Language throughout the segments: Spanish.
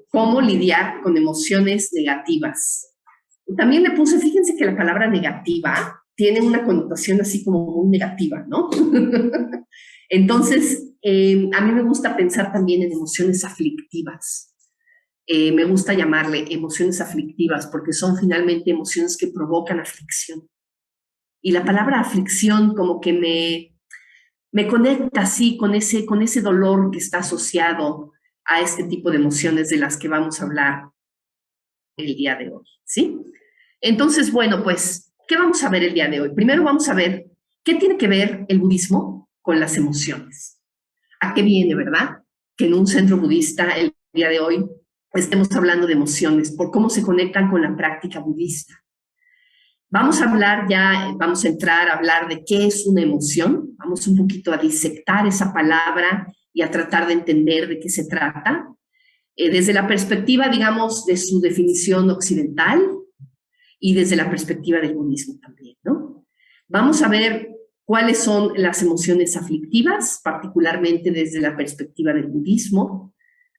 cómo lidiar con emociones negativas. También le puse, fíjense que la palabra negativa tiene una connotación así como muy negativa, ¿no? Entonces, a mí me gusta pensar también en emociones aflictivas. Me gusta llamarle emociones aflictivas porque son finalmente emociones que provocan aflicción. Y la palabra aflicción como que me conecta así con ese dolor que está asociado a este tipo de emociones de las que vamos a hablar el día de hoy, ¿sí? Entonces, bueno, pues, ¿qué vamos a ver el día de hoy? Primero vamos a ver qué tiene que ver el budismo con las emociones. ¿A qué viene, verdad? Que en un centro budista el día de hoy estemos hablando de emociones, por cómo se conectan con la práctica budista. Vamos a hablar ya, vamos a entrar a hablar de qué es una emoción, vamos un poquito a disectar esa palabra y a tratar de entender de qué se trata, desde la perspectiva, digamos, de su definición occidental y desde la perspectiva del budismo también, ¿no? Vamos a ver cuáles son las emociones aflictivas, particularmente desde la perspectiva del budismo,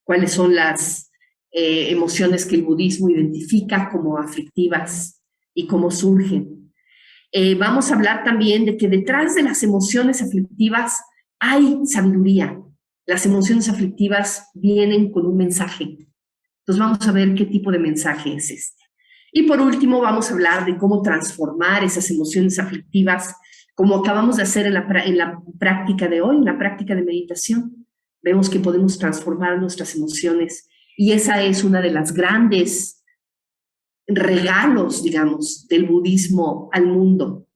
cuáles son las emociones que el budismo identifica como aflictivas y cómo surgen. Vamos a hablar también de que detrás de las emociones aflictivas hay sabiduría. Las emociones aflictivas vienen con un mensaje. Entonces vamos a ver qué tipo de mensaje es este. Y por último vamos a hablar de cómo transformar esas emociones aflictivas, como acabamos de hacer en la práctica de hoy, en la práctica de meditación. Vemos que podemos transformar nuestras emociones y esa es una de las grandes regalos, digamos, del budismo al mundo.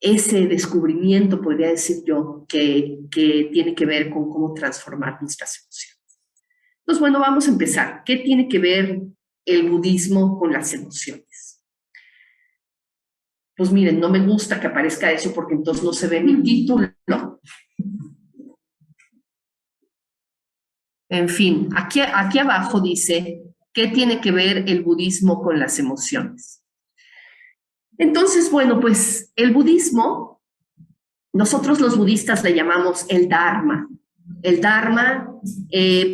Ese descubrimiento, podría decir yo, que tiene que ver con cómo transformar nuestras emociones. Entonces, bueno, vamos a empezar. ¿Qué tiene que ver el budismo con las emociones? Pues miren, no me gusta que aparezca eso porque entonces no se ve mi título. En fin, aquí abajo dice, ¿qué tiene que ver el budismo con las emociones? Entonces, bueno, pues el budismo, nosotros los budistas le llamamos el Dharma. El Dharma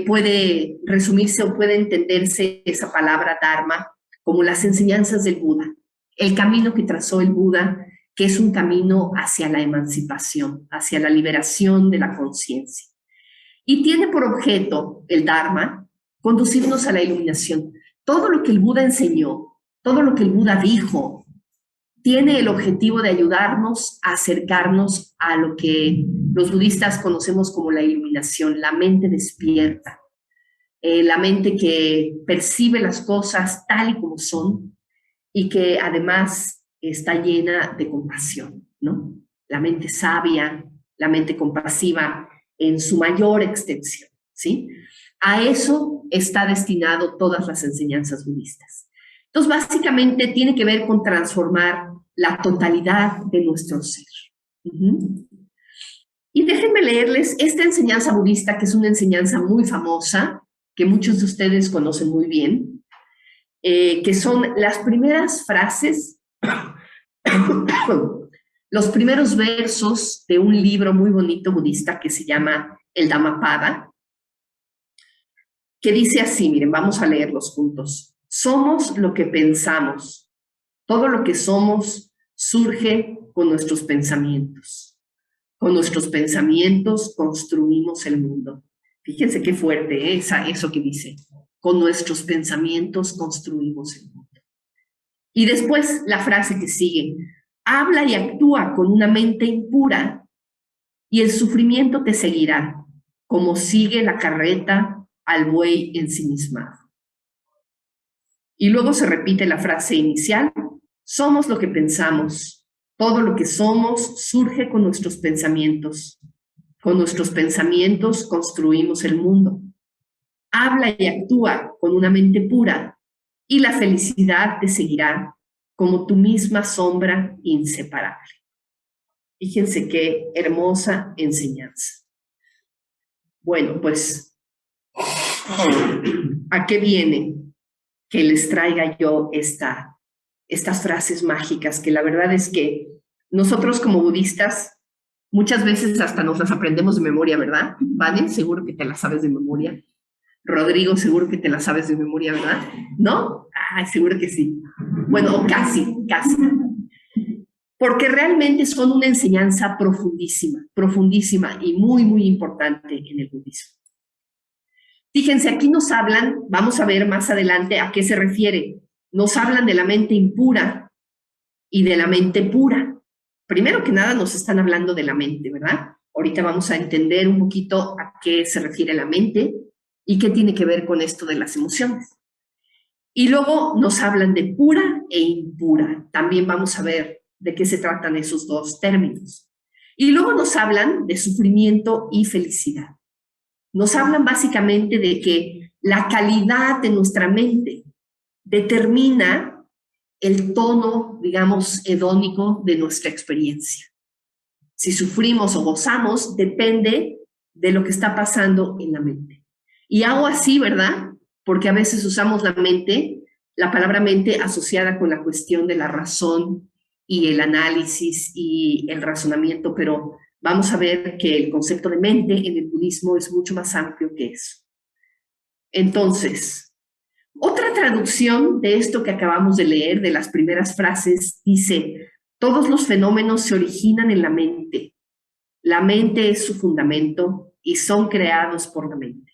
puede resumirse o puede entenderse esa palabra Dharma como las enseñanzas del Buda, el camino que trazó el Buda, que es un camino hacia la emancipación, hacia la liberación de la conciencia. Y tiene por objeto el Dharma conducirnos a la iluminación. Todo lo que el Buda enseñó, todo lo que el Buda dijo, tiene el objetivo de ayudarnos a acercarnos a lo que los budistas conocemos como la iluminación, la mente despierta, la mente que percibe las cosas tal y como son y que además está llena de compasión, ¿no? La mente sabia, la mente compasiva en su mayor extensión, ¿sí? A eso está destinado todas las enseñanzas budistas. Entonces, básicamente tiene que ver con transformar la totalidad de nuestro ser. Y déjenme leerles esta enseñanza budista, que es una enseñanza muy famosa, que muchos de ustedes conocen muy bien, que son las primeras frases, los primeros versos de un libro muy bonito budista que se llama el Dhammapada, que dice así, miren, vamos a leerlos juntos. Somos lo que pensamos. Todo lo que somos surge con nuestros pensamientos. Con nuestros pensamientos construimos el mundo. Fíjense qué fuerte es eso que dice. Con nuestros pensamientos construimos el mundo. Y después la frase que sigue. Habla y actúa con una mente impura y el sufrimiento te seguirá, como sigue la carreta al buey ensimismado. Y luego se repite la frase inicial. Somos lo que pensamos. Todo lo que somos surge con nuestros pensamientos. Con nuestros pensamientos construimos el mundo. Habla y actúa con una mente pura y la felicidad te seguirá como tu misma sombra inseparable. Fíjense qué hermosa enseñanza. Bueno, pues, ¿a qué viene que les traiga yo estas frases mágicas? Que la verdad es que nosotros como budistas muchas veces hasta nos las aprendemos de memoria, ¿verdad? ¿Vale? Seguro que te las sabes de memoria. Rodrigo, seguro que te la sabes de memoria, ¿verdad? ¿No? Ay, seguro que sí. Bueno, casi, casi. Porque realmente son una enseñanza profundísima, profundísima y muy, muy importante en el budismo. Fíjense, aquí nos hablan, vamos a ver más adelante a qué se refiere. Nos hablan de la mente impura y de la mente pura. Primero que nada nos están hablando de la mente, ¿verdad? Ahorita vamos a entender un poquito a qué se refiere la mente y qué tiene que ver con esto de las emociones. Y luego nos hablan de pura e impura. También vamos a ver de qué se tratan esos dos términos. Y luego nos hablan de sufrimiento y felicidad. Nos hablan básicamente de que la calidad de nuestra mente determina el tono, digamos, hedónico de nuestra experiencia. Si sufrimos o gozamos, depende de lo que está pasando en la mente. Y hago así, ¿verdad? Porque a veces usamos la mente, la palabra mente asociada con la cuestión de la razón y el análisis y el razonamiento, pero vamos a ver que el concepto de mente en el budismo es mucho más amplio que eso. Entonces, otra traducción de esto que acabamos de leer, de las primeras frases, dice, todos los fenómenos se originan en la mente. La mente es su fundamento y son creados por la mente.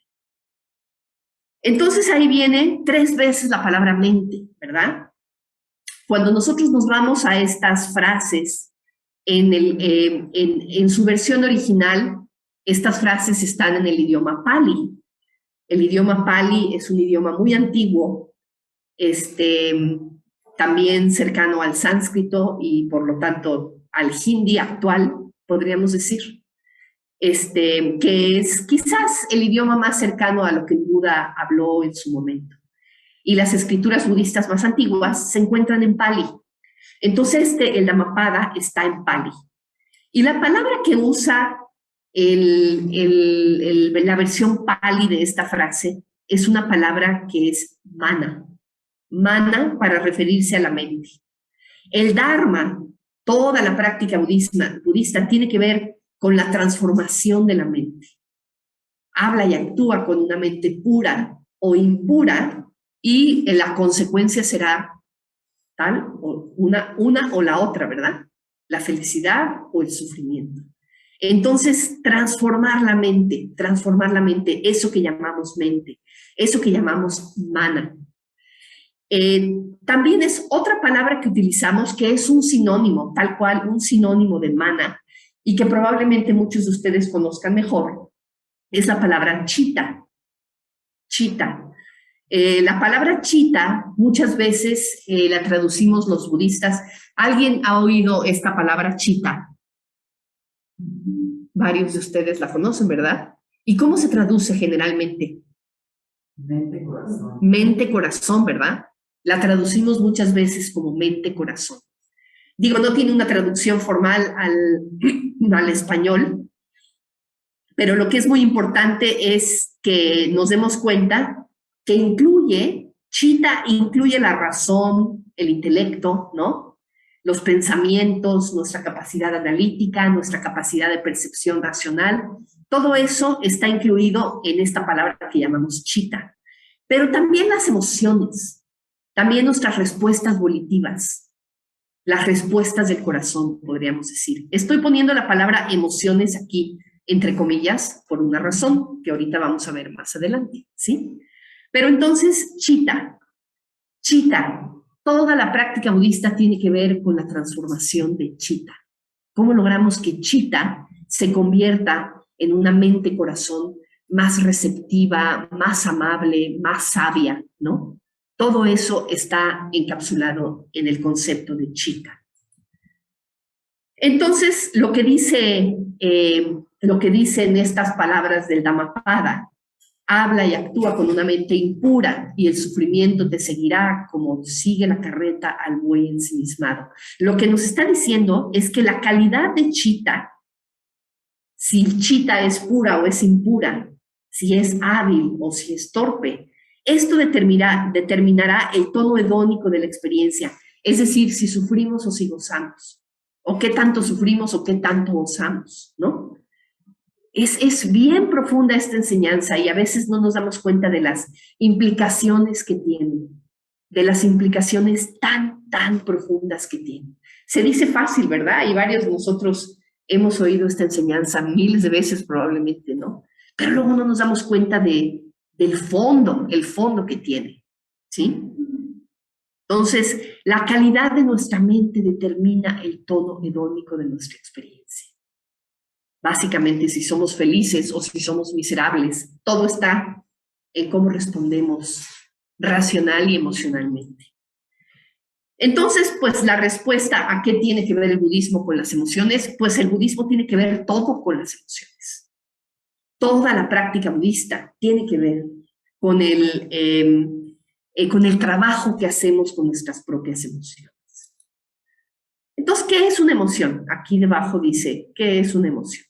Entonces ahí viene 3 veces la palabra mente, ¿verdad? Cuando nosotros nos vamos a estas frases, en su versión original, estas frases están en el idioma Pali. El idioma Pali es un idioma muy antiguo, también cercano al sánscrito y por lo tanto al hindi actual, podríamos decir. Que es quizás el idioma más cercano a lo que Buda habló en su momento. Y las escrituras budistas más antiguas se encuentran en Pali. Entonces, el Dhammapada está en Pali. Y la palabra que usa la versión Pali de esta frase es una palabra que es mana. Mana para referirse a la mente. El Dharma, toda la práctica budista tiene que ver con la transformación de la mente. Habla y actúa con una mente pura o impura y la consecuencia será tal, o una o la otra, ¿verdad? La felicidad o el sufrimiento. Entonces, transformar la mente, eso que llamamos mente, eso que llamamos mana. También es otra palabra que utilizamos que es un sinónimo, tal cual, un sinónimo de mana, y que probablemente muchos de ustedes conozcan mejor, es la palabra chitta. Chitta. La palabra chitta muchas veces la traducimos los budistas. ¿Alguien ha oído esta palabra chitta? Varios de ustedes la conocen, ¿verdad? ¿Y cómo se traduce generalmente? Mente, corazón. Mente, corazón, ¿verdad? La traducimos muchas veces como mente, corazón. Digo, no tiene una traducción formal al español, pero lo que es muy importante es que nos demos cuenta que chitta incluye la razón, el intelecto, ¿no? Los pensamientos, nuestra capacidad analítica, nuestra capacidad de percepción racional, todo eso está incluido en esta palabra que llamamos chitta. Pero también las emociones, también nuestras respuestas volitivas, las respuestas del corazón, podríamos decir. Estoy poniendo la palabra emociones aquí, entre comillas, por una razón que ahorita vamos a ver más adelante, ¿sí? Pero entonces, chitta, toda la práctica budista tiene que ver con la transformación de chitta. ¿Cómo logramos que chitta se convierta en una mente-corazón más receptiva, más amable, más sabia, ¿no? Todo eso está encapsulado en el concepto de chitta. Entonces, lo que dicen estas palabras del Dhammapada, habla y actúa con una mente impura y el sufrimiento te seguirá como sigue la carreta al buey ensimismado. Lo que nos está diciendo es que la calidad de chitta, si chitta es pura o es impura, si es hábil o si es torpe, esto determinará el tono hedónico de la experiencia, es decir, si sufrimos o si gozamos, o qué tanto sufrimos o qué tanto gozamos, ¿no? Es bien profunda esta enseñanza y a veces no nos damos cuenta de las implicaciones que tiene, de las implicaciones tan profundas que tiene. Se dice fácil, ¿verdad? Y varios de nosotros hemos oído esta enseñanza miles de veces probablemente, ¿no? Pero luego no nos damos cuenta del fondo, el fondo que tiene, ¿sí? Entonces, la calidad de nuestra mente determina el tono hedónico de nuestra experiencia. Básicamente, si somos felices o si somos miserables, todo está en cómo respondemos racional y emocionalmente. Entonces, pues la respuesta a qué tiene que ver el budismo con las emociones, pues el budismo tiene que ver todo con las emociones. Toda la práctica budista tiene que ver con el trabajo que hacemos con nuestras propias emociones. Entonces, ¿qué es una emoción? Aquí debajo dice, ¿qué es una emoción?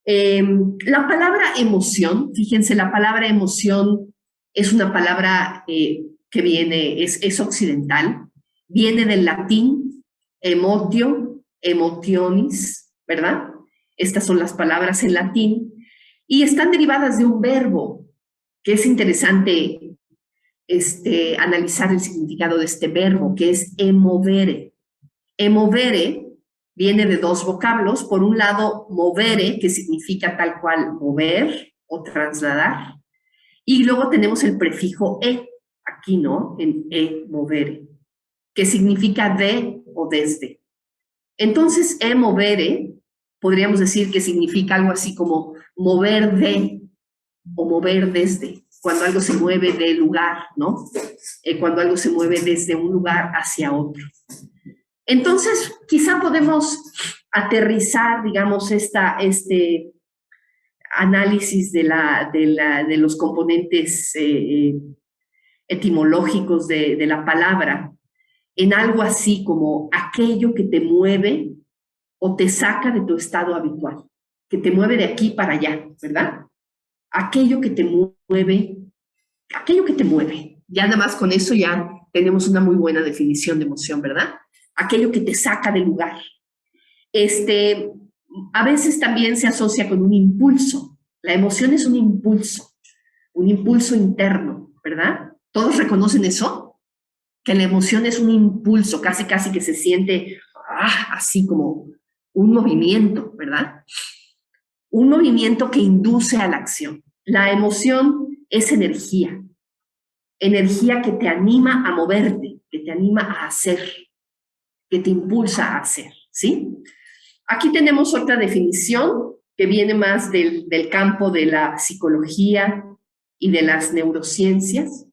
La palabra emoción, fíjense, la palabra emoción es una palabra que viene, es occidental, viene del latín emotio, emotionis, ¿verdad? Estas son las palabras en latín y están derivadas de un verbo, que es interesante analizar el significado de este verbo, que es emovere. Emovere viene de dos vocablos. Por un lado, movere, que significa tal cual mover o trasladar. Y luego tenemos el prefijo e, aquí, ¿no? En movere, que significa de o desde. Entonces, movere, podríamos decir que significa algo así como mover de o mover desde, cuando algo se mueve de lugar, ¿no? Cuando algo se mueve desde un lugar hacia otro. Entonces, quizá podemos aterrizar, digamos, este análisis de los componentes etimológicos de la palabra en algo así como aquello que te mueve o te saca de tu estado habitual, que te mueve de aquí para allá, ¿verdad? Aquello que te mueve, aquello que te mueve. Ya nada más con eso ya tenemos una muy buena definición de emoción, ¿verdad? Aquello que te saca del lugar. A veces también se asocia con un impulso. La emoción es un impulso interno, ¿verdad? ¿Todos reconocen eso? Que la emoción es un impulso, casi que se siente así como un movimiento, ¿verdad? Un movimiento que induce a la acción. La emoción es energía que te anima a moverte, que te anima a hacer, que te impulsa a hacer, ¿sí? Aquí tenemos otra definición que viene más del campo de la psicología y de las neurociencias,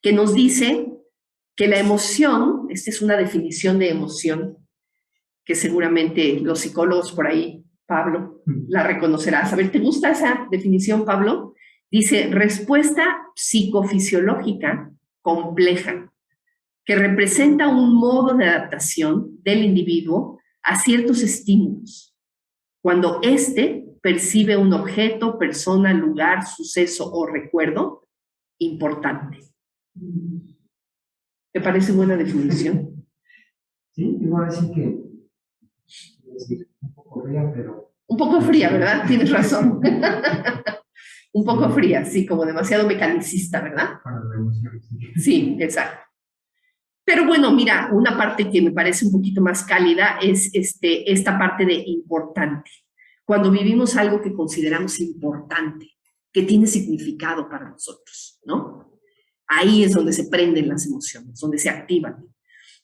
que nos dice que la emoción, esta es una definición de emoción, que seguramente los psicólogos por ahí, Pablo, la reconocerás. A ver, ¿te gusta esa definición, Pablo? Dice, respuesta psicofisiológica compleja, que representa un modo de adaptación del individuo a ciertos estímulos, cuando éste percibe un objeto, persona, lugar, suceso o recuerdo importante. ¿Te parece buena definición? Sí, igual decir que un poco fría, pero... Un poco fría, ¿verdad? Tienes razón. Un poco fría, sí, como demasiado mecanicista, ¿verdad? Para la emoción, sí. Sí, exacto. Pero bueno, mira, una parte que me parece un poquito más cálida es esta parte de importante. Cuando vivimos algo que consideramos importante, que tiene significado para nosotros, ¿no? Ahí es donde se prenden las emociones, donde se activan.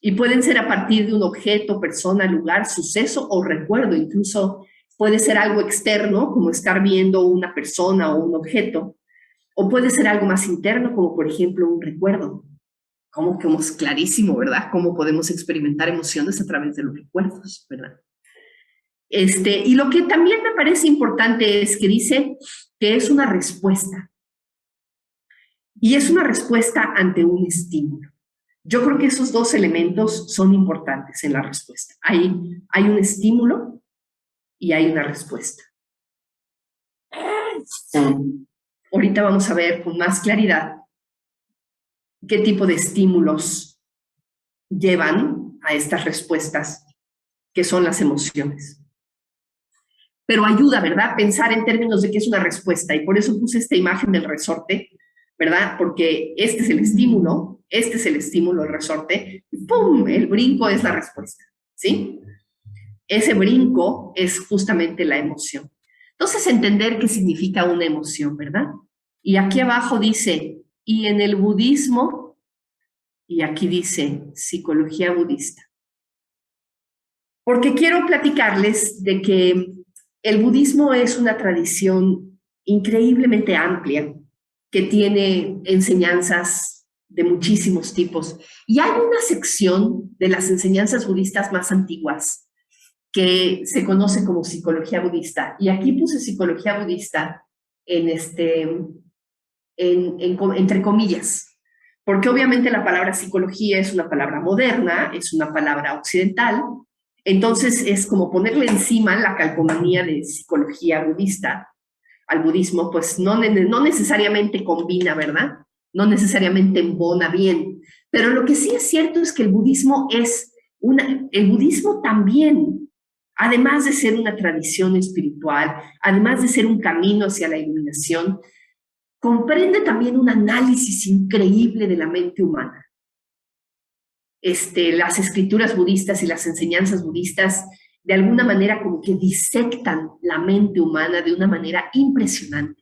Y pueden ser a partir de un objeto, persona, lugar, suceso o recuerdo. Incluso puede ser algo externo, como estar viendo una persona o un objeto, o puede ser algo más interno, como por ejemplo un recuerdo. Como es clarísimo, ¿verdad? Cómo podemos experimentar emociones a través de los recuerdos, ¿verdad? Y lo que también me parece importante es que dice que es una respuesta. Y es una respuesta ante un estímulo. Yo creo que esos dos elementos son importantes en la respuesta. Hay un estímulo y hay una respuesta. Ahorita vamos a ver con más claridad qué tipo de estímulos llevan a estas respuestas, que son las emociones. pero ayuda, ¿verdad? Pensar en términos de qué es una respuesta, y por eso puse esta imagen del resorte, ¿verdad? Porque este es el estímulo, el resorte, y ¡pum! El brinco es la respuesta, ¿sí? Ese brinco es justamente la emoción. Entonces, entender qué significa una emoción, ¿verdad? Y aquí abajo dice, y en el budismo, y aquí dice psicología budista. Porque quiero platicarles de que el budismo es una tradición increíblemente amplia que tiene enseñanzas de muchísimos tipos. Y hay una sección de las enseñanzas budistas más antiguas que se conoce como psicología budista. Y aquí puse psicología budista entre comillas, porque obviamente la palabra psicología es una palabra moderna, es una palabra occidental, entonces es como ponerle encima la calcomanía de psicología budista al budismo, pues no necesariamente combina, ¿verdad? No necesariamente embona bien. Pero lo que sí es cierto es que el budismo también, además de ser una tradición espiritual, además de ser un camino hacia la iluminación, comprende también un análisis increíble de la mente humana. Las escrituras budistas y las enseñanzas budistas de alguna manera como que disectan la mente humana de una manera impresionante.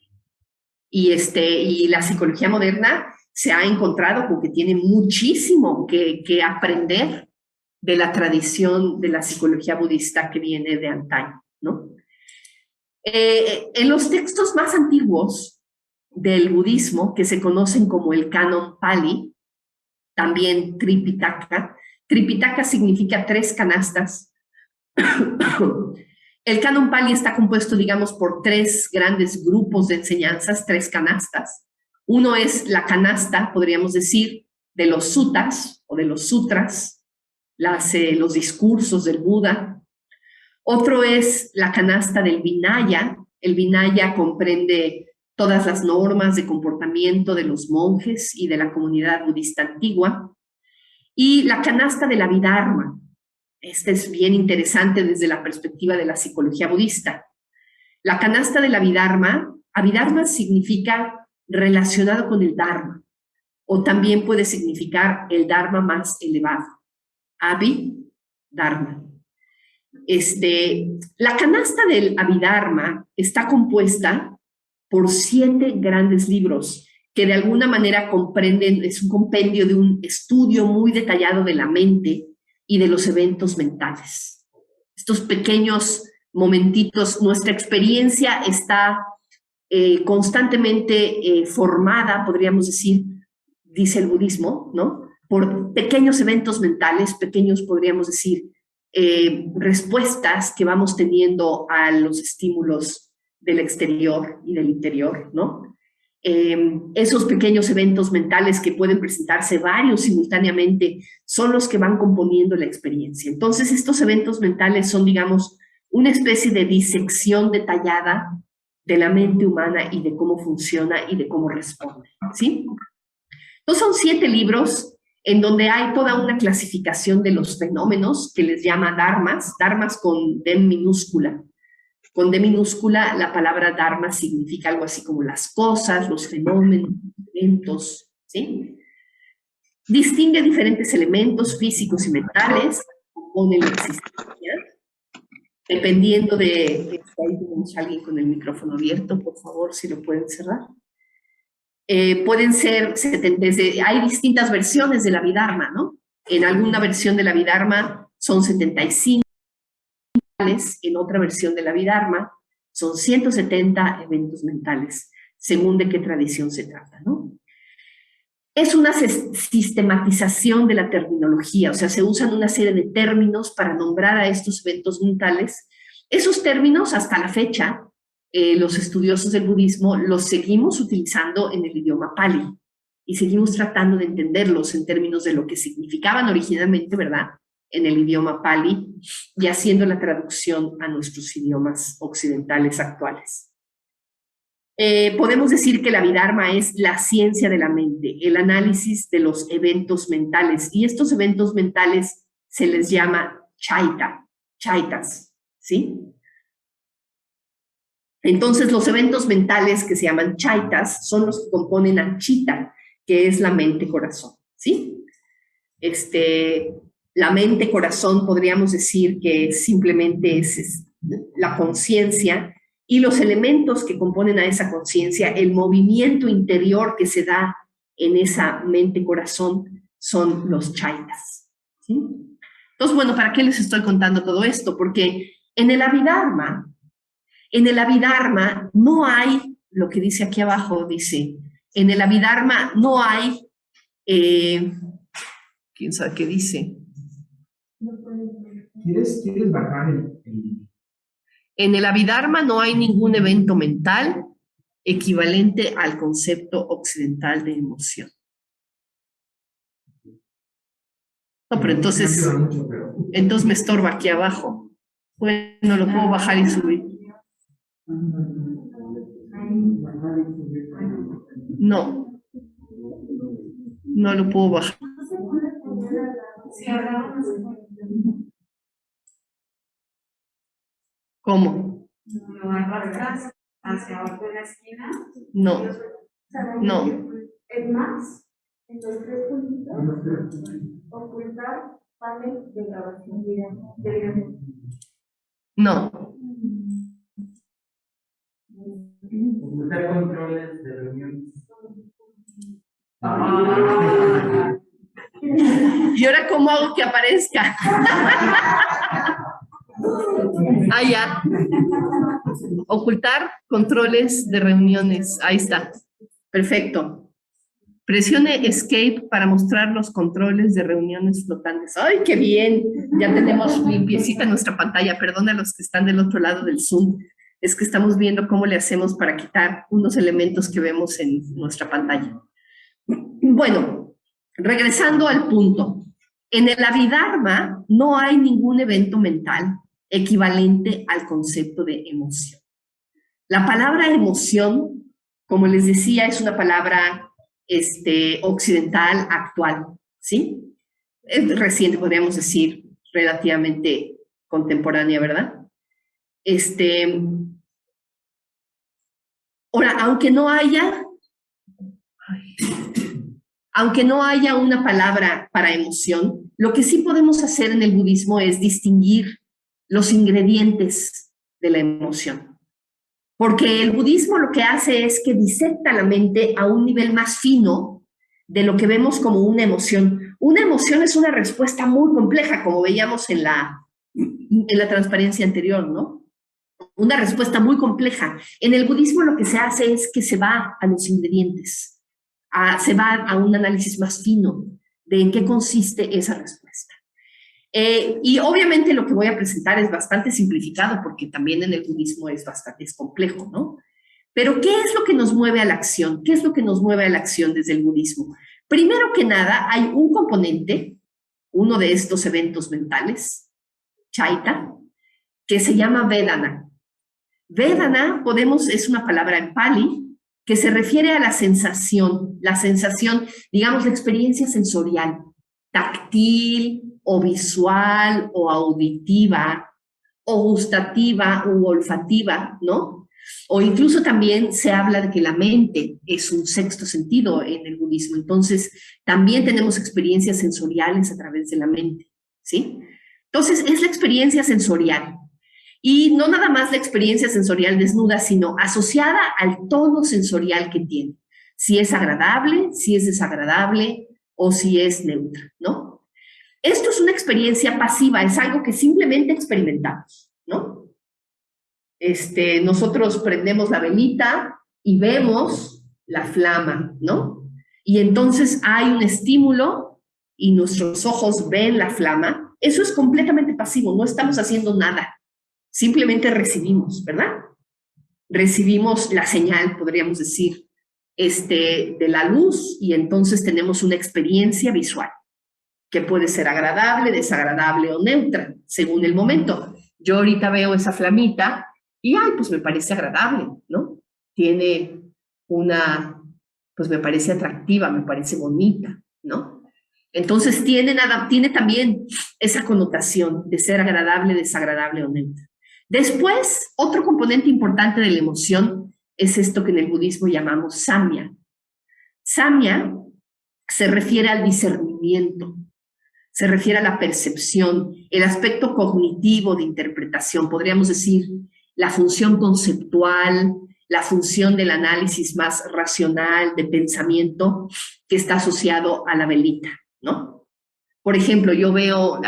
Y la psicología moderna se ha encontrado con que tiene muchísimo que aprender de la tradición de la psicología budista que viene de antaño, ¿no? En los textos más antiguos del budismo, que se conocen como el canon Pali, también Tripitaka. Tripitaka significa 3 canastas. El canon Pali está compuesto, digamos, por 3 grandes grupos de enseñanzas, 3 canastas. Uno es la canasta, podríamos decir, de los suttas o de los sutras, los discursos del Buda. Otro es la canasta del Vinaya. El Vinaya comprende todas las normas de comportamiento de los monjes y de la comunidad budista antigua. Y la canasta de la Abhidharma. Este es bien interesante desde la perspectiva de la psicología budista. La canasta de la Abhidharma significa relacionado con el Dharma, o también puede significar el Dharma más elevado. Abhidharma. La canasta del Abhidharma está compuesta por 7 grandes libros que de alguna manera comprenden, es un compendio de un estudio muy detallado de la mente y de los eventos mentales. Estos pequeños momentitos, nuestra experiencia está constantemente formada, podríamos decir, dice el budismo, ¿no? Por pequeños eventos mentales, pequeños, podríamos decir, respuestas que vamos teniendo a los estímulos del exterior y del interior, ¿no? Esos pequeños eventos mentales que pueden presentarse varios simultáneamente son los que van componiendo la experiencia. Entonces, estos eventos mentales son, digamos, una especie de disección detallada de la mente humana y de cómo funciona y de cómo responde, ¿sí? Entonces, son 7 libros en donde hay toda una clasificación de los fenómenos que les llama dharmas con D minúscula. Con D minúscula, la palabra dharma significa algo así como las cosas, los fenómenos, eventos, ¿sí? Distingue diferentes elementos físicos y mentales, componen la existencia, dependiendo de... Ahí tenemos a alguien con el micrófono abierto, por favor, si lo pueden cerrar. Pueden ser, hay distintas versiones de la Abhidharma, ¿no? En alguna versión de la Abhidharma son 75, en otra versión de la Abhidharma son 170 eventos mentales, según de qué tradición se trata, ¿no? Es una sistematización de la terminología, o sea, se usan una serie de términos para nombrar a estos eventos mentales. Esos términos, hasta la fecha, los estudiosos del budismo los seguimos utilizando en el idioma Pali y seguimos tratando de entenderlos en términos de lo que significaban originalmente, ¿verdad?, en el idioma Pali y haciendo la traducción a nuestros idiomas occidentales actuales. Podemos decir que la Abhidharma es la ciencia de la mente, el análisis de los eventos mentales, y estos eventos mentales se les llama chaitas, ¿sí? Entonces, los eventos mentales que se llaman chaitas son los que componen a chita, que es la mente-corazón, ¿sí? La mente-corazón podríamos decir que simplemente es la conciencia y los elementos que componen a esa conciencia, el movimiento interior que se da en esa mente-corazón son los chaitas, ¿sí? Entonces, bueno, ¿para qué les estoy contando todo esto? Porque en el Abhidharma no hay, lo que dice aquí abajo, dice, en el Abhidharma no hay, ¿quién sabe qué dice? ¿Quieres bajar En el Abhidharma no hay ningún evento mental equivalente al concepto occidental de emoción. No, pero entonces me estorba aquí abajo. Bueno, lo puedo bajar y subir. No lo puedo bajar. ¿Cómo? ¿Lo arrastras hacia abajo de la esquina? No. Es más, en los tres puntitos, ocultar panel de grabación de video. No. ocultar controles de reuniones? ¿Y ahora cómo hago que aparezca? Ya. Ocultar controles de reuniones. Ahí está. Perfecto. Presione Escape para mostrar los controles de reuniones flotantes. ¡Ay, qué bien! Ya tenemos limpiecita nuestra pantalla. Perdón a los que están del otro lado del Zoom. Es que estamos viendo cómo le hacemos para quitar unos elementos que vemos en nuestra pantalla. Bueno, regresando al punto. En el Abhidharma no hay ningún evento mental equivalente al concepto de emoción. La palabra emoción, como les decía, es una palabra occidental actual, ¿sí? Es reciente, podríamos decir, relativamente contemporánea, ¿verdad? Ahora, aunque no haya una palabra para emoción, lo que sí podemos hacer en el budismo es distinguir los ingredientes de la emoción. Porque el budismo lo que hace es que disecta la mente a un nivel más fino de lo que vemos como una emoción. Una emoción es una respuesta muy compleja, como veíamos en la transparencia anterior, ¿no? Una respuesta muy compleja. En el budismo lo que se hace es que se va a los ingredientes, se va a un análisis más fino de en qué consiste esa respuesta. Y obviamente lo que voy a presentar es bastante simplificado porque también en el budismo es complejo, ¿no? Pero ¿qué es lo que nos mueve a la acción? ¿Qué es lo que nos mueve a la acción desde el budismo? Primero que nada, hay un componente, uno de estos eventos mentales, chaita, que se llama Vedana. Vedana, es una palabra en Pali que se refiere a la sensación, digamos, la experiencia sensorial, táctil, o visual, o auditiva, o gustativa, o olfativa, ¿no? O incluso también se habla de que la mente es un sexto sentido en el budismo. Entonces, también tenemos experiencias sensoriales a través de la mente, ¿sí? Entonces, es la experiencia sensorial. Y no nada más la experiencia sensorial desnuda, sino asociada al tono sensorial que tiene. Si es agradable, si es desagradable, o si es neutra, ¿no? Esto es una experiencia pasiva, es algo que simplemente experimentamos, ¿no? Nosotros prendemos la velita y vemos la flama, ¿no? Y entonces hay un estímulo y nuestros ojos ven la flama. Eso es completamente pasivo, no estamos haciendo nada. Simplemente recibimos, ¿verdad? Recibimos la señal, podríamos decir, de la luz y entonces tenemos una experiencia visual que puede ser agradable, desagradable o neutra, según el momento. Yo ahorita veo esa flamita y, pues me parece agradable, ¿no? Tiene pues me parece atractiva, me parece bonita, ¿no? Entonces tiene también esa connotación de ser agradable, desagradable o neutra. Después, otro componente importante de la emoción es esto que en el budismo llamamos samya. Samya se refiere al discernimiento, se refiere a la percepción, el aspecto cognitivo de interpretación, podríamos decir, la función conceptual, la función del análisis más racional, de pensamiento, que está asociado a la velita, ¿no? Por ejemplo, yo veo,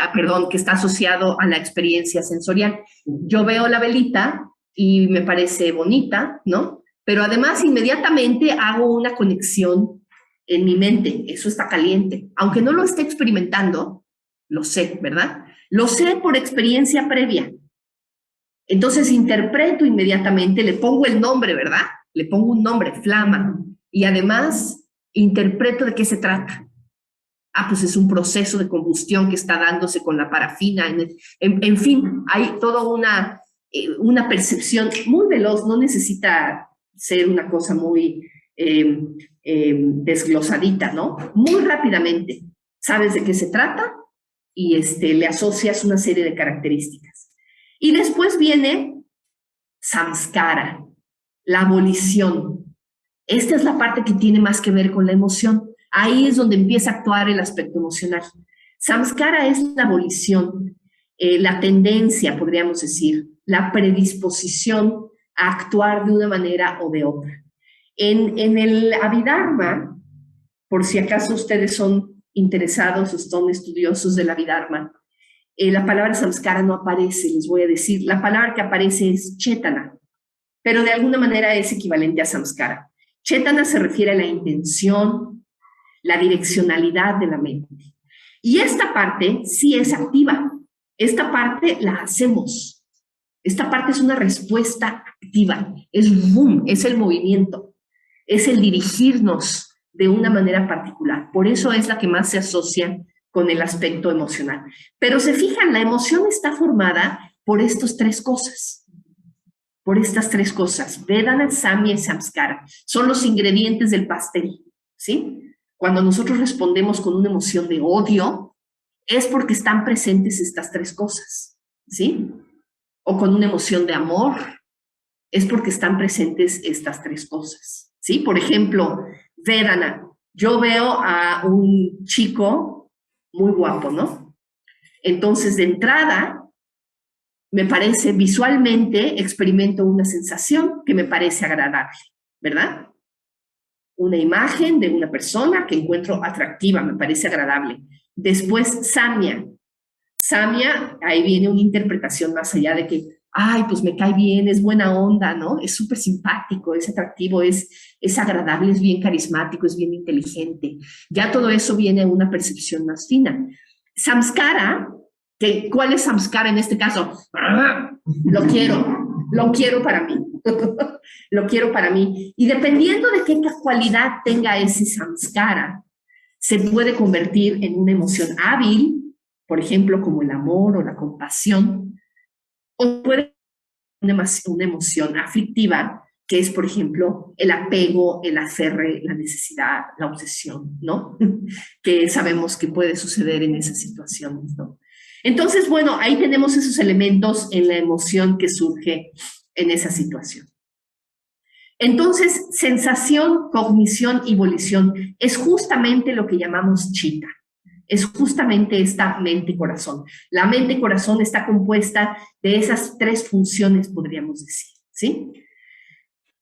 que está asociado a la experiencia sensorial. Yo veo la velita y me parece bonita, ¿no? Pero además inmediatamente hago una conexión en mi mente, eso está caliente. Aunque no lo esté experimentando, lo sé, ¿verdad? Lo sé por experiencia previa. Entonces interpreto inmediatamente, le pongo el nombre, ¿verdad? Le pongo un nombre, flama, y además interpreto de qué se trata. Pues es un proceso de combustión que está dándose con la parafina. En fin, hay toda una percepción muy veloz, no necesita ser una cosa muy desglosadita, ¿no? Muy rápidamente sabes de qué se trata y le asocias una serie de características. Y después viene samskara, la abolición. Esta es la parte que tiene más que ver con la emoción. Ahí es donde empieza a actuar el aspecto emocional. Samskara es la abolición, la tendencia, podríamos decir, la predisposición a actuar de una manera o de otra. En el Abhidharma, por si acaso ustedes son interesados o son estudiosos del Abhidharma, la palabra samskara no aparece, les voy a decir. La palabra que aparece es chetana, pero de alguna manera es equivalente a samskara. Chetana se refiere a la intención, la direccionalidad de la mente. Y esta parte sí es activa. Esta parte la hacemos. Esta parte es una respuesta activa. Es boom, es el movimiento. Es el dirigirnos de una manera particular. Por eso es la que más se asocia con el aspecto emocional. Pero se fijan, la emoción está formada por estas tres cosas. Por estas tres cosas. Vedana, samya y samskara. Son los ingredientes del pastel, ¿sí? Cuando nosotros respondemos con una emoción de odio, es porque están presentes estas tres cosas, ¿sí? O con una emoción de amor, es porque están presentes estas tres cosas, ¿sí? Por ejemplo, Vedana, yo veo a un chico muy guapo, ¿no? Entonces, de entrada, me parece, visualmente, experimento una sensación que me parece agradable, ¿verdad? Una imagen de una persona que encuentro atractiva, me parece agradable. Después, samya. Samya, ahí viene una interpretación más allá de que, pues me cae bien, es buena onda, ¿no? Es súper simpático, es atractivo, es agradable, es bien carismático, es bien inteligente. Ya todo eso viene a una percepción más fina. Samskara, ¿cuál es samskara en este caso? Lo quiero para mí. Lo quiero para mí. Y dependiendo de qué cualidad tenga ese samskara, se puede convertir en una emoción hábil, por ejemplo, como el amor o la compasión, o puede ser una emoción aflictiva, que es, por ejemplo, el apego, el aferre, la necesidad, la obsesión, ¿no? Que sabemos que puede suceder en esas situaciones, ¿no? Entonces, bueno, ahí tenemos esos elementos en la emoción que surge en esa situación. Entonces, sensación, cognición y volición es justamente lo que llamamos chitta. Es justamente esta mente-corazón. La mente-corazón está compuesta de esas tres funciones, podríamos decir, ¿sí?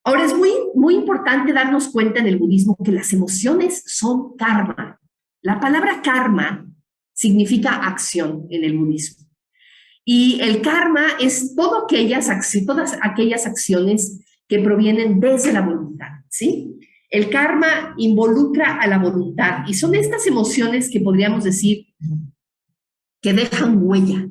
Ahora, es muy importante darnos cuenta en el budismo que las emociones son karma. La palabra karma significa acción en el budismo. Y el karma es todas aquellas acciones que provienen desde la voluntad, ¿sí? El karma involucra a la voluntad y son estas emociones que podríamos decir que dejan huella.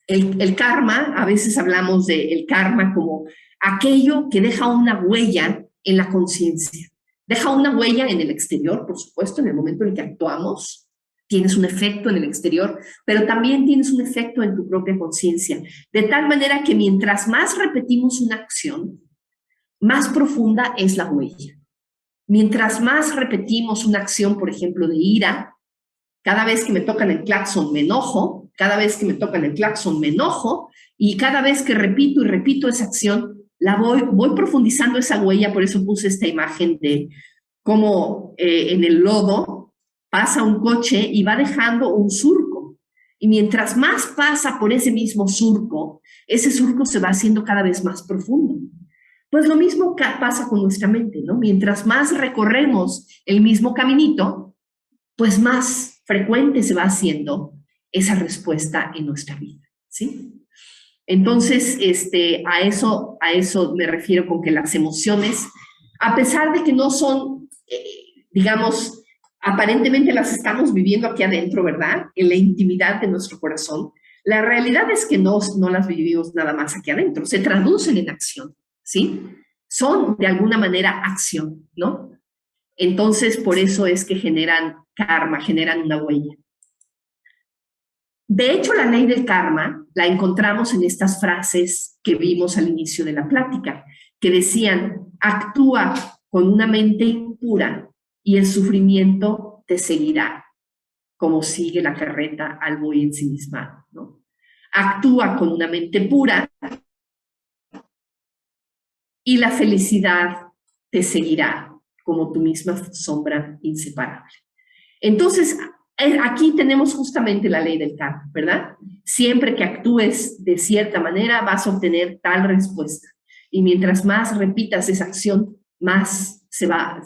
El karma, a veces hablamos del karma como aquello que deja una huella en la conciencia. Deja una huella en el exterior, por supuesto, en el momento en el que actuamos. Tienes un efecto en el exterior, pero también tienes un efecto en tu propia conciencia. De tal manera que mientras más repetimos una acción, más profunda es la huella. Mientras más repetimos una acción, por ejemplo, de ira, cada vez que me tocan el claxon me enojo, cada vez que me tocan el claxon me enojo, y cada vez que repito y repito esa acción, voy profundizando esa huella. Por eso puse esta imagen de cómo en el lodo pasa un coche y va dejando un surco. Y mientras más pasa por ese mismo surco, ese surco se va haciendo cada vez más profundo. Pues lo mismo pasa con nuestra mente, ¿no? Mientras más recorremos el mismo caminito, pues más frecuente se va haciendo esa respuesta en nuestra vida, ¿sí? Entonces, a eso me refiero con que las emociones, a pesar de que no son, digamos, aparentemente las estamos viviendo aquí adentro, ¿verdad? En la intimidad de nuestro corazón, la realidad es que no las vivimos nada más aquí adentro, se traducen en acción, ¿sí? Son de alguna manera acción, ¿no? Entonces, por eso es que generan karma, generan una huella. De hecho, la ley del karma la encontramos en estas frases que vimos al inicio de la plática, que decían: actúa con una mente impura y el sufrimiento te seguirá, como sigue la carreta al buey ensimismado, ¿no? Actúa con una mente pura y la felicidad te seguirá, como tu misma sombra inseparable. Entonces, aquí tenemos justamente la ley del karma, ¿verdad? Siempre que actúes de cierta manera vas a obtener tal respuesta. Y mientras más repitas esa acción, más se va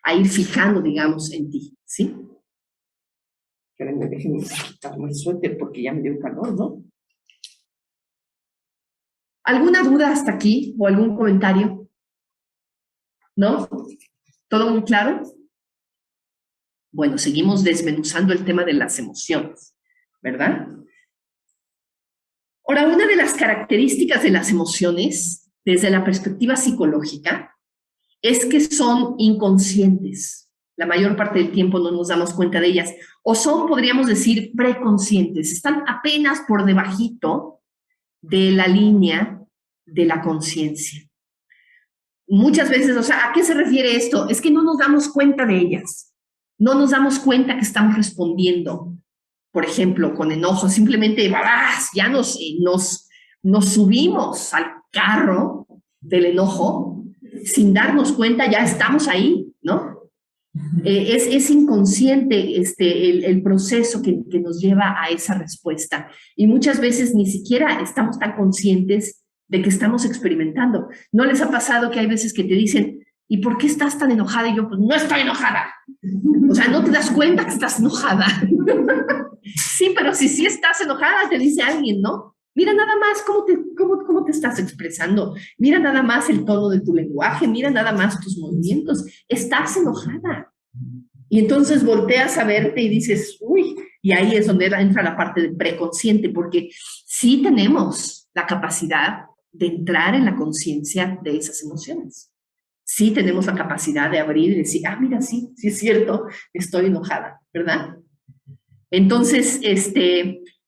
a ir fijando, digamos, en ti, ¿sí? Déjenme quitarme el suéter porque ya me dio calor, ¿no? ¿Alguna duda hasta aquí o algún comentario? ¿No? ¿Todo muy claro? Bueno, seguimos desmenuzando el tema de las emociones, ¿verdad? Ahora, una de las características de las emociones, desde la perspectiva psicológica, es que son inconscientes. La mayor parte del tiempo no nos damos cuenta de ellas. O son, podríamos decir, preconscientes. Están apenas por debajito de la línea de la conciencia. Muchas veces, o sea, ¿a qué se refiere esto? Es que no nos damos cuenta de ellas. No nos damos cuenta que estamos respondiendo, por ejemplo, con enojo. Simplemente ya nos subimos al carro del enojo sin darnos cuenta, ya estamos ahí, ¿no? Es inconsciente el proceso que nos lleva a esa respuesta. Y muchas veces ni siquiera estamos tan conscientes de que estamos experimentando. ¿No les ha pasado que hay veces que te dicen: ¿y por qué estás tan enojada? Y yo, pues no estoy enojada. O sea, no te das cuenta que estás enojada. Sí, pero si estás enojada, te dice alguien, ¿no? Mira nada más cómo te estás expresando. Mira nada más el tono de tu lenguaje. Mira nada más tus movimientos. Estás enojada. Y entonces volteas a verte y dices, uy, y ahí es donde entra la parte de preconsciente, porque sí tenemos la capacidad de entrar en la conciencia de esas emociones. Sí tenemos la capacidad de abrir y decir, mira, sí es cierto, estoy enojada, ¿verdad? Entonces,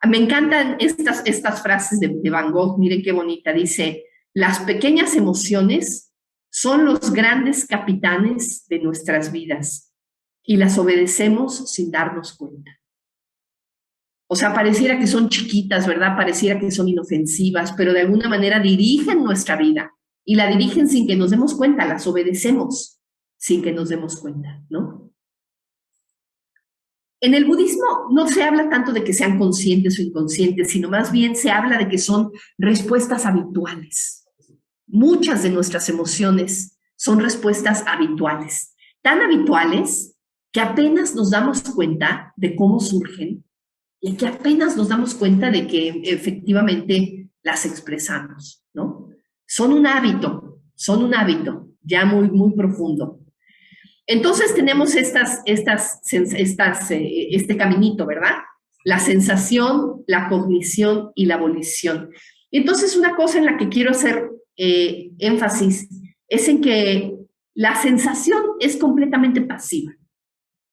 me encantan estas frases de Van Gogh. Miren qué bonita. Dice: las pequeñas emociones son los grandes capitanes de nuestras vidas y las obedecemos sin darnos cuenta. O sea, pareciera que son chiquitas, ¿verdad? Pareciera que son inofensivas, pero de alguna manera dirigen nuestra vida y la dirigen sin que nos demos cuenta, las obedecemos sin que nos demos cuenta, ¿no? En el budismo no se habla tanto de que sean conscientes o inconscientes, sino más bien se habla de que son respuestas habituales. Muchas de nuestras emociones son respuestas habituales, tan habituales que apenas nos damos cuenta de cómo surgen y que apenas nos damos cuenta de que efectivamente las expresamos, ¿no? Son un hábito ya muy, muy profundo. Entonces tenemos este caminito, ¿verdad? La sensación, la cognición y la volición. Entonces, una cosa en la que quiero hacer énfasis es en que la sensación es completamente pasiva.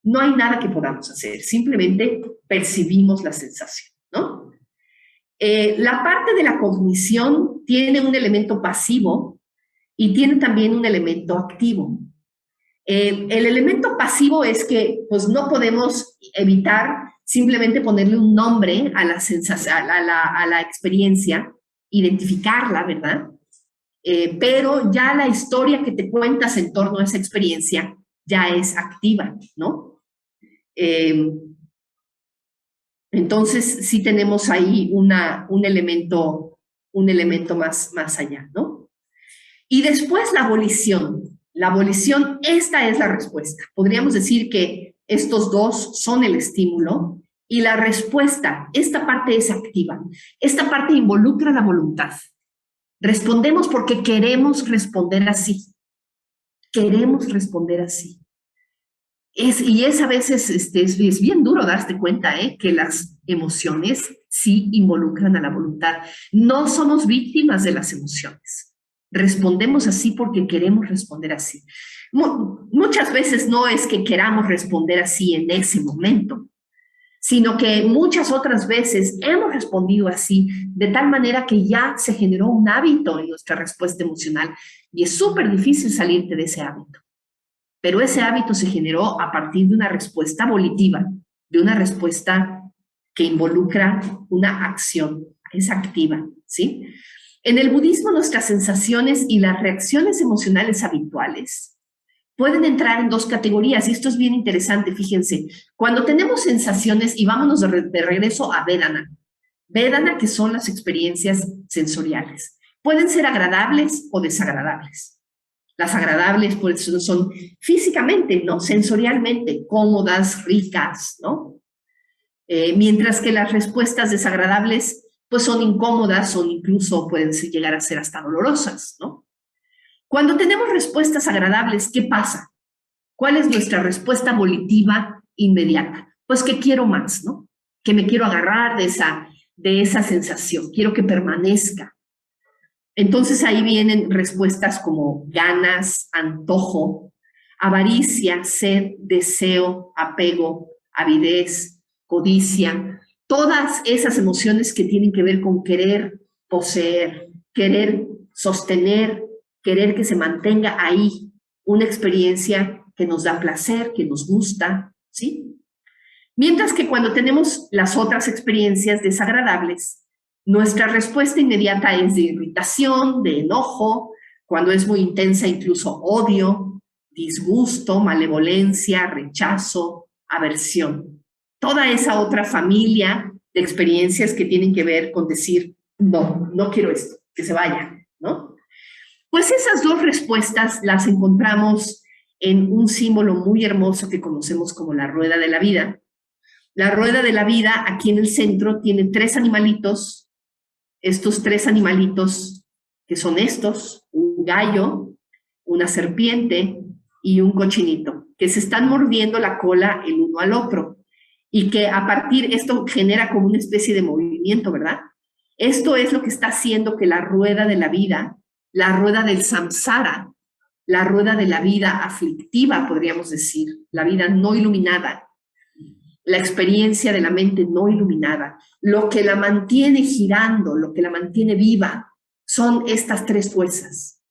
No hay nada que podamos hacer, simplemente percibimos la sensación, ¿no? La parte de la cognición tiene un elemento pasivo y tiene también un elemento activo. El elemento pasivo es que pues, no podemos evitar simplemente ponerle un nombre a la sensación, a la experiencia, identificarla, ¿verdad? Pero ya la historia que te cuentas en torno a esa experiencia ya es activa, ¿no? Entonces sí tenemos ahí un elemento más allá, ¿no? Y después la abolición. La abolición, esta es la respuesta. Podríamos decir que estos dos son el estímulo y la respuesta, esta parte es activa. Esta parte involucra la voluntad. Respondemos porque queremos responder así. Queremos responder así. Y es a veces, es bien duro darte cuenta, que las emociones sí involucran a la voluntad. No somos víctimas de las emociones. Respondemos así porque queremos responder así. Muchas veces no es que queramos responder así en ese momento, sino que muchas otras veces hemos respondido así de tal manera que ya se generó un hábito en nuestra respuesta emocional y es súper difícil salirte de ese hábito. Pero ese hábito se generó a partir de una respuesta volitiva, de una respuesta que involucra una acción, es activa, ¿sí? En el budismo, nuestras sensaciones y las reacciones emocionales habituales pueden entrar en dos categorías, y esto es bien interesante, fíjense. Cuando tenemos sensaciones, y vámonos de regreso a Vedana. Vedana, que son las experiencias sensoriales. Pueden ser agradables o desagradables. Las agradables pues, son físicamente, ¿no? Sensorialmente, cómodas, ricas, ¿no? Mientras que las respuestas desagradables pues son incómodas, son incluso pueden llegar a ser hasta dolorosas, ¿no? Cuando tenemos respuestas agradables, ¿qué pasa? ¿Cuál es nuestra respuesta volitiva inmediata? Pues que quiero más, ¿no? Que me quiero agarrar de esa sensación, quiero que permanezca. Entonces ahí vienen respuestas como ganas, antojo, avaricia, sed, deseo, apego, avidez, codicia, todas esas emociones que tienen que ver con querer poseer, querer sostener, querer que se mantenga ahí una experiencia que nos da placer, que nos gusta, ¿sí? Mientras que cuando tenemos las otras experiencias desagradables, nuestra respuesta inmediata es de irritación, de enojo, cuando es muy intensa incluso odio, disgusto, malevolencia, rechazo, aversión. Toda esa otra familia de experiencias que tienen que ver con decir, no, no quiero esto, que se vaya, ¿no? Pues esas dos respuestas las encontramos en un símbolo muy hermoso que conocemos como la rueda de la vida. La rueda de la vida, aquí en el centro, tiene tres animalitos. Estos tres animalitos, que son estos, un gallo, una serpiente y un cochinito, que se están mordiendo la cola el uno al otro y que a partir, esto genera como una especie de movimiento, ¿verdad? Esto es lo que está haciendo que la rueda de la vida, la rueda del samsara, la rueda de la vida aflictiva, podríamos decir, la vida no iluminada, la experiencia de la mente no iluminada, lo que la mantiene girando, lo que la mantiene viva, son estas tres fuerzas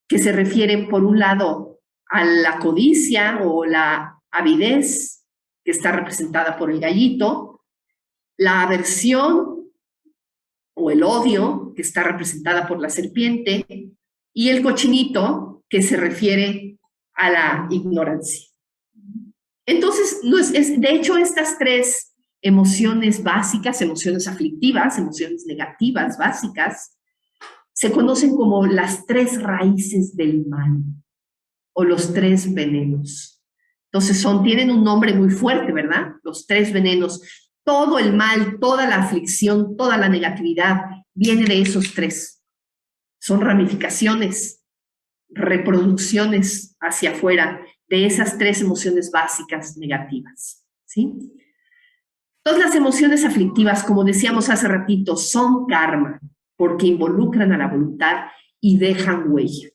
que se refieren, por un lado, a la codicia o la avidez, que está representada por el gallito, la aversión o el odio, que está representada por la serpiente, y el cochinito, que se refiere a la ignorancia. Entonces, de hecho, estas tres emociones básicas, emociones aflictivas, emociones negativas básicas, se conocen como las tres raíces del mal o los tres venenos. Entonces, tienen un nombre muy fuerte, ¿verdad? Los tres venenos. Todo el mal, toda la aflicción, toda la negatividad viene de esos tres. Son ramificaciones, reproducciones hacia afuera de esas tres emociones básicas negativas, ¿sí? Todas las emociones aflictivas, como decíamos hace ratito, son karma, porque involucran a la voluntad y dejan huella.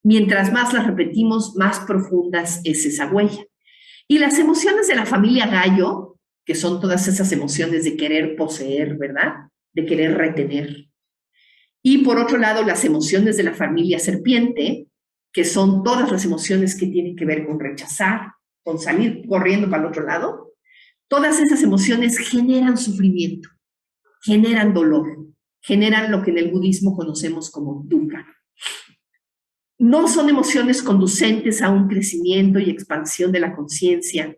Mientras más las repetimos, más profundas es esa huella. Y las emociones de la familia gallo, que son todas esas emociones de querer poseer, ¿verdad? De querer retener. Y por otro lado, las emociones de la familia serpiente, que son todas las emociones que tienen que ver con rechazar, con salir corriendo para el otro lado. Todas esas emociones generan sufrimiento, generan dolor, generan lo que en el budismo conocemos como dukkha. No son emociones conducentes a un crecimiento y expansión de la conciencia,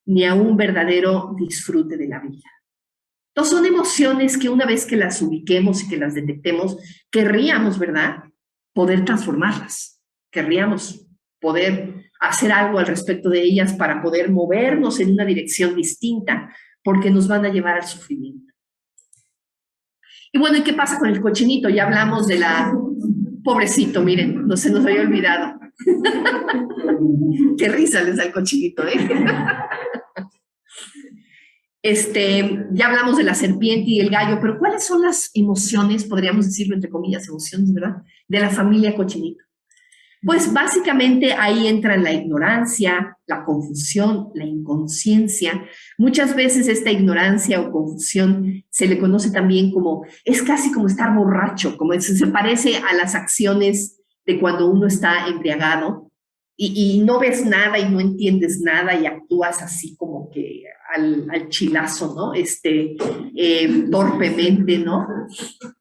ni a un verdadero disfrute de la vida. Entonces son emociones que una vez que las ubiquemos y que las detectemos, querríamos, ¿verdad?, poder transformarlas. Querríamos poder hacer algo al respecto de ellas para poder movernos en una dirección distinta, porque nos van a llevar al sufrimiento. Y bueno, ¿y qué pasa con el cochinito? Ya hablamos de la... Pobrecito, miren, no se nos había olvidado. Qué risa les da el cochinito, ¿eh? Ya hablamos de la serpiente y el gallo, pero ¿cuáles son las emociones, podríamos decirlo entre comillas, emociones, ¿verdad?, de la familia cochinito? Pues básicamente ahí entran la ignorancia, la confusión, la inconsciencia. Muchas veces esta ignorancia o confusión se le conoce también como, es casi como estar borracho, como se parece a las acciones de cuando uno está embriagado y no ves nada y no entiendes nada y actúas así como que al chilazo, ¿no? Torpemente, ¿no?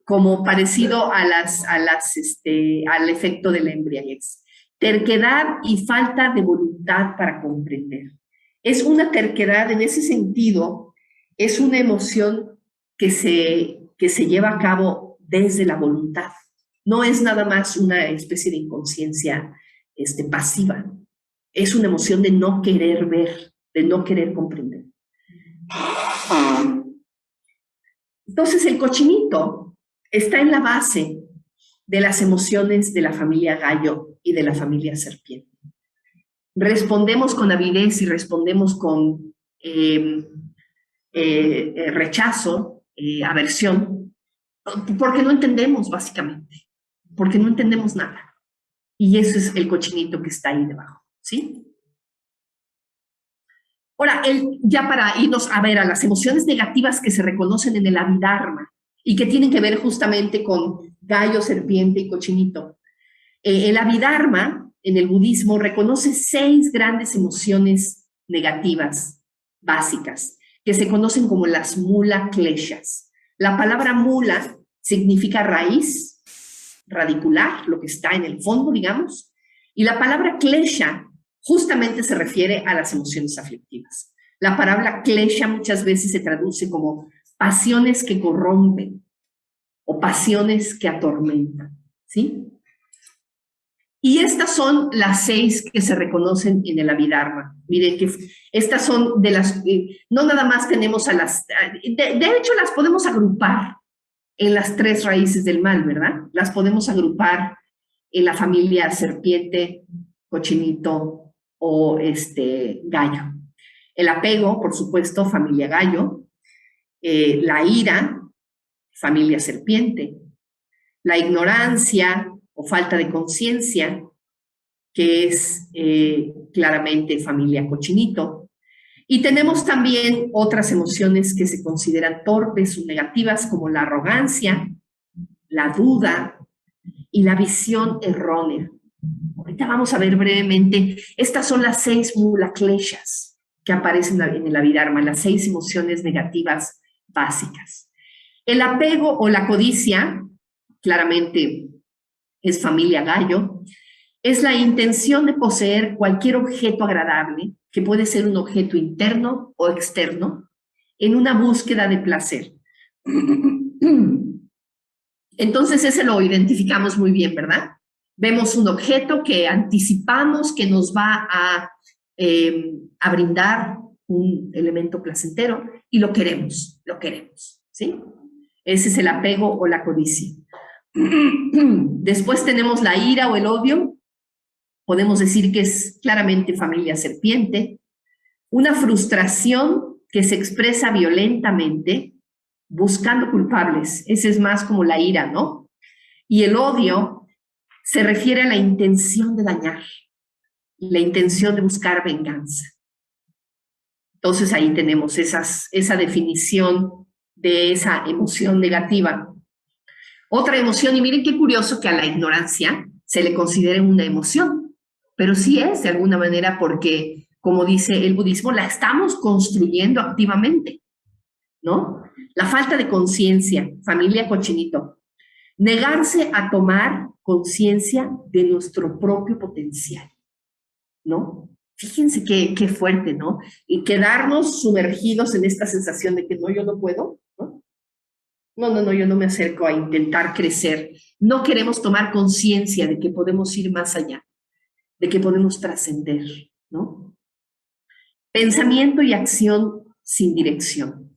Como parecido al efecto de la embriaguez. Terquedad y falta de voluntad para comprender. Es una terquedad en ese sentido, es una emoción que se lleva a cabo desde la voluntad. No es nada más una especie de inconsciencia pasiva. Es una emoción de no querer ver, de no querer comprender. Entonces el cochinito está en la base de las emociones de la familia gallo y de la familia serpiente. Respondemos con avidez y respondemos con rechazo, aversión, porque no entendemos básicamente, porque no entendemos nada. Y ese es el cochinito que está ahí debajo, ¿sí? Ahora, ya para irnos a ver a las emociones negativas que se reconocen en el Abhidharma y que tienen que ver justamente con gallo, serpiente y cochinito. El Abhidharma, en el budismo, reconoce 6 grandes emociones negativas básicas, que se conocen como las mula kleshas. La palabra mula significa raíz, radicular, lo que está en el fondo, digamos, y la palabra klesha justamente se refiere a las emociones aflictivas. La palabra klesha muchas veces se traduce como pasiones que corrompen o pasiones que atormentan, ¿sí? Y estas son las 6 que se reconocen en el Abhidharma. Miren que estas son de las, no nada más tenemos a las, de hecho las podemos agrupar en las 3 raíces del mal, ¿verdad? Las podemos agrupar en la familia serpiente, cochinito o gallo. El apego, por supuesto, familia gallo. La ira, familia serpiente. La ignorancia o falta de conciencia, que es claramente familia cochinito. Y tenemos también otras emociones que se consideran torpes o negativas, como la arrogancia, la duda y la visión errónea. Ahorita vamos a ver brevemente, estas son las 6 mula kleshas que aparecen en el Abhidharma, las 6 emociones negativas básicas. El apego o la codicia, claramente es familia gallo, es la intención de poseer cualquier objeto agradable, que puede ser un objeto interno o externo, en una búsqueda de placer. Entonces ese lo identificamos muy bien, ¿verdad? Vemos un objeto que anticipamos que nos va a brindar un elemento placentero y lo queremos, ¿sí? Ese es el apego o la codicia. Después tenemos la ira o el odio. Podemos decir que es claramente familia serpiente. Una frustración que se expresa violentamente buscando culpables. Ese es más como la ira, ¿no? Y el odio se refiere a la intención de dañar, la intención de buscar venganza. Entonces ahí tenemos esa definición de esa emoción negativa. Otra emoción, y miren qué curioso que a la ignorancia se le considere una emoción, pero sí es de alguna manera porque como dice el budismo, la estamos construyendo activamente, ¿no? La falta de conciencia, familia cochinito. Negarse a tomar conciencia de nuestro propio potencial, ¿no? Fíjense qué fuerte, ¿no? Y quedarnos sumergidos en esta sensación de que no, yo no puedo, ¿no? No, yo no me acerco a intentar crecer. No queremos tomar conciencia de que podemos ir más allá, de que podemos trascender, ¿no? Pensamiento y acción sin dirección.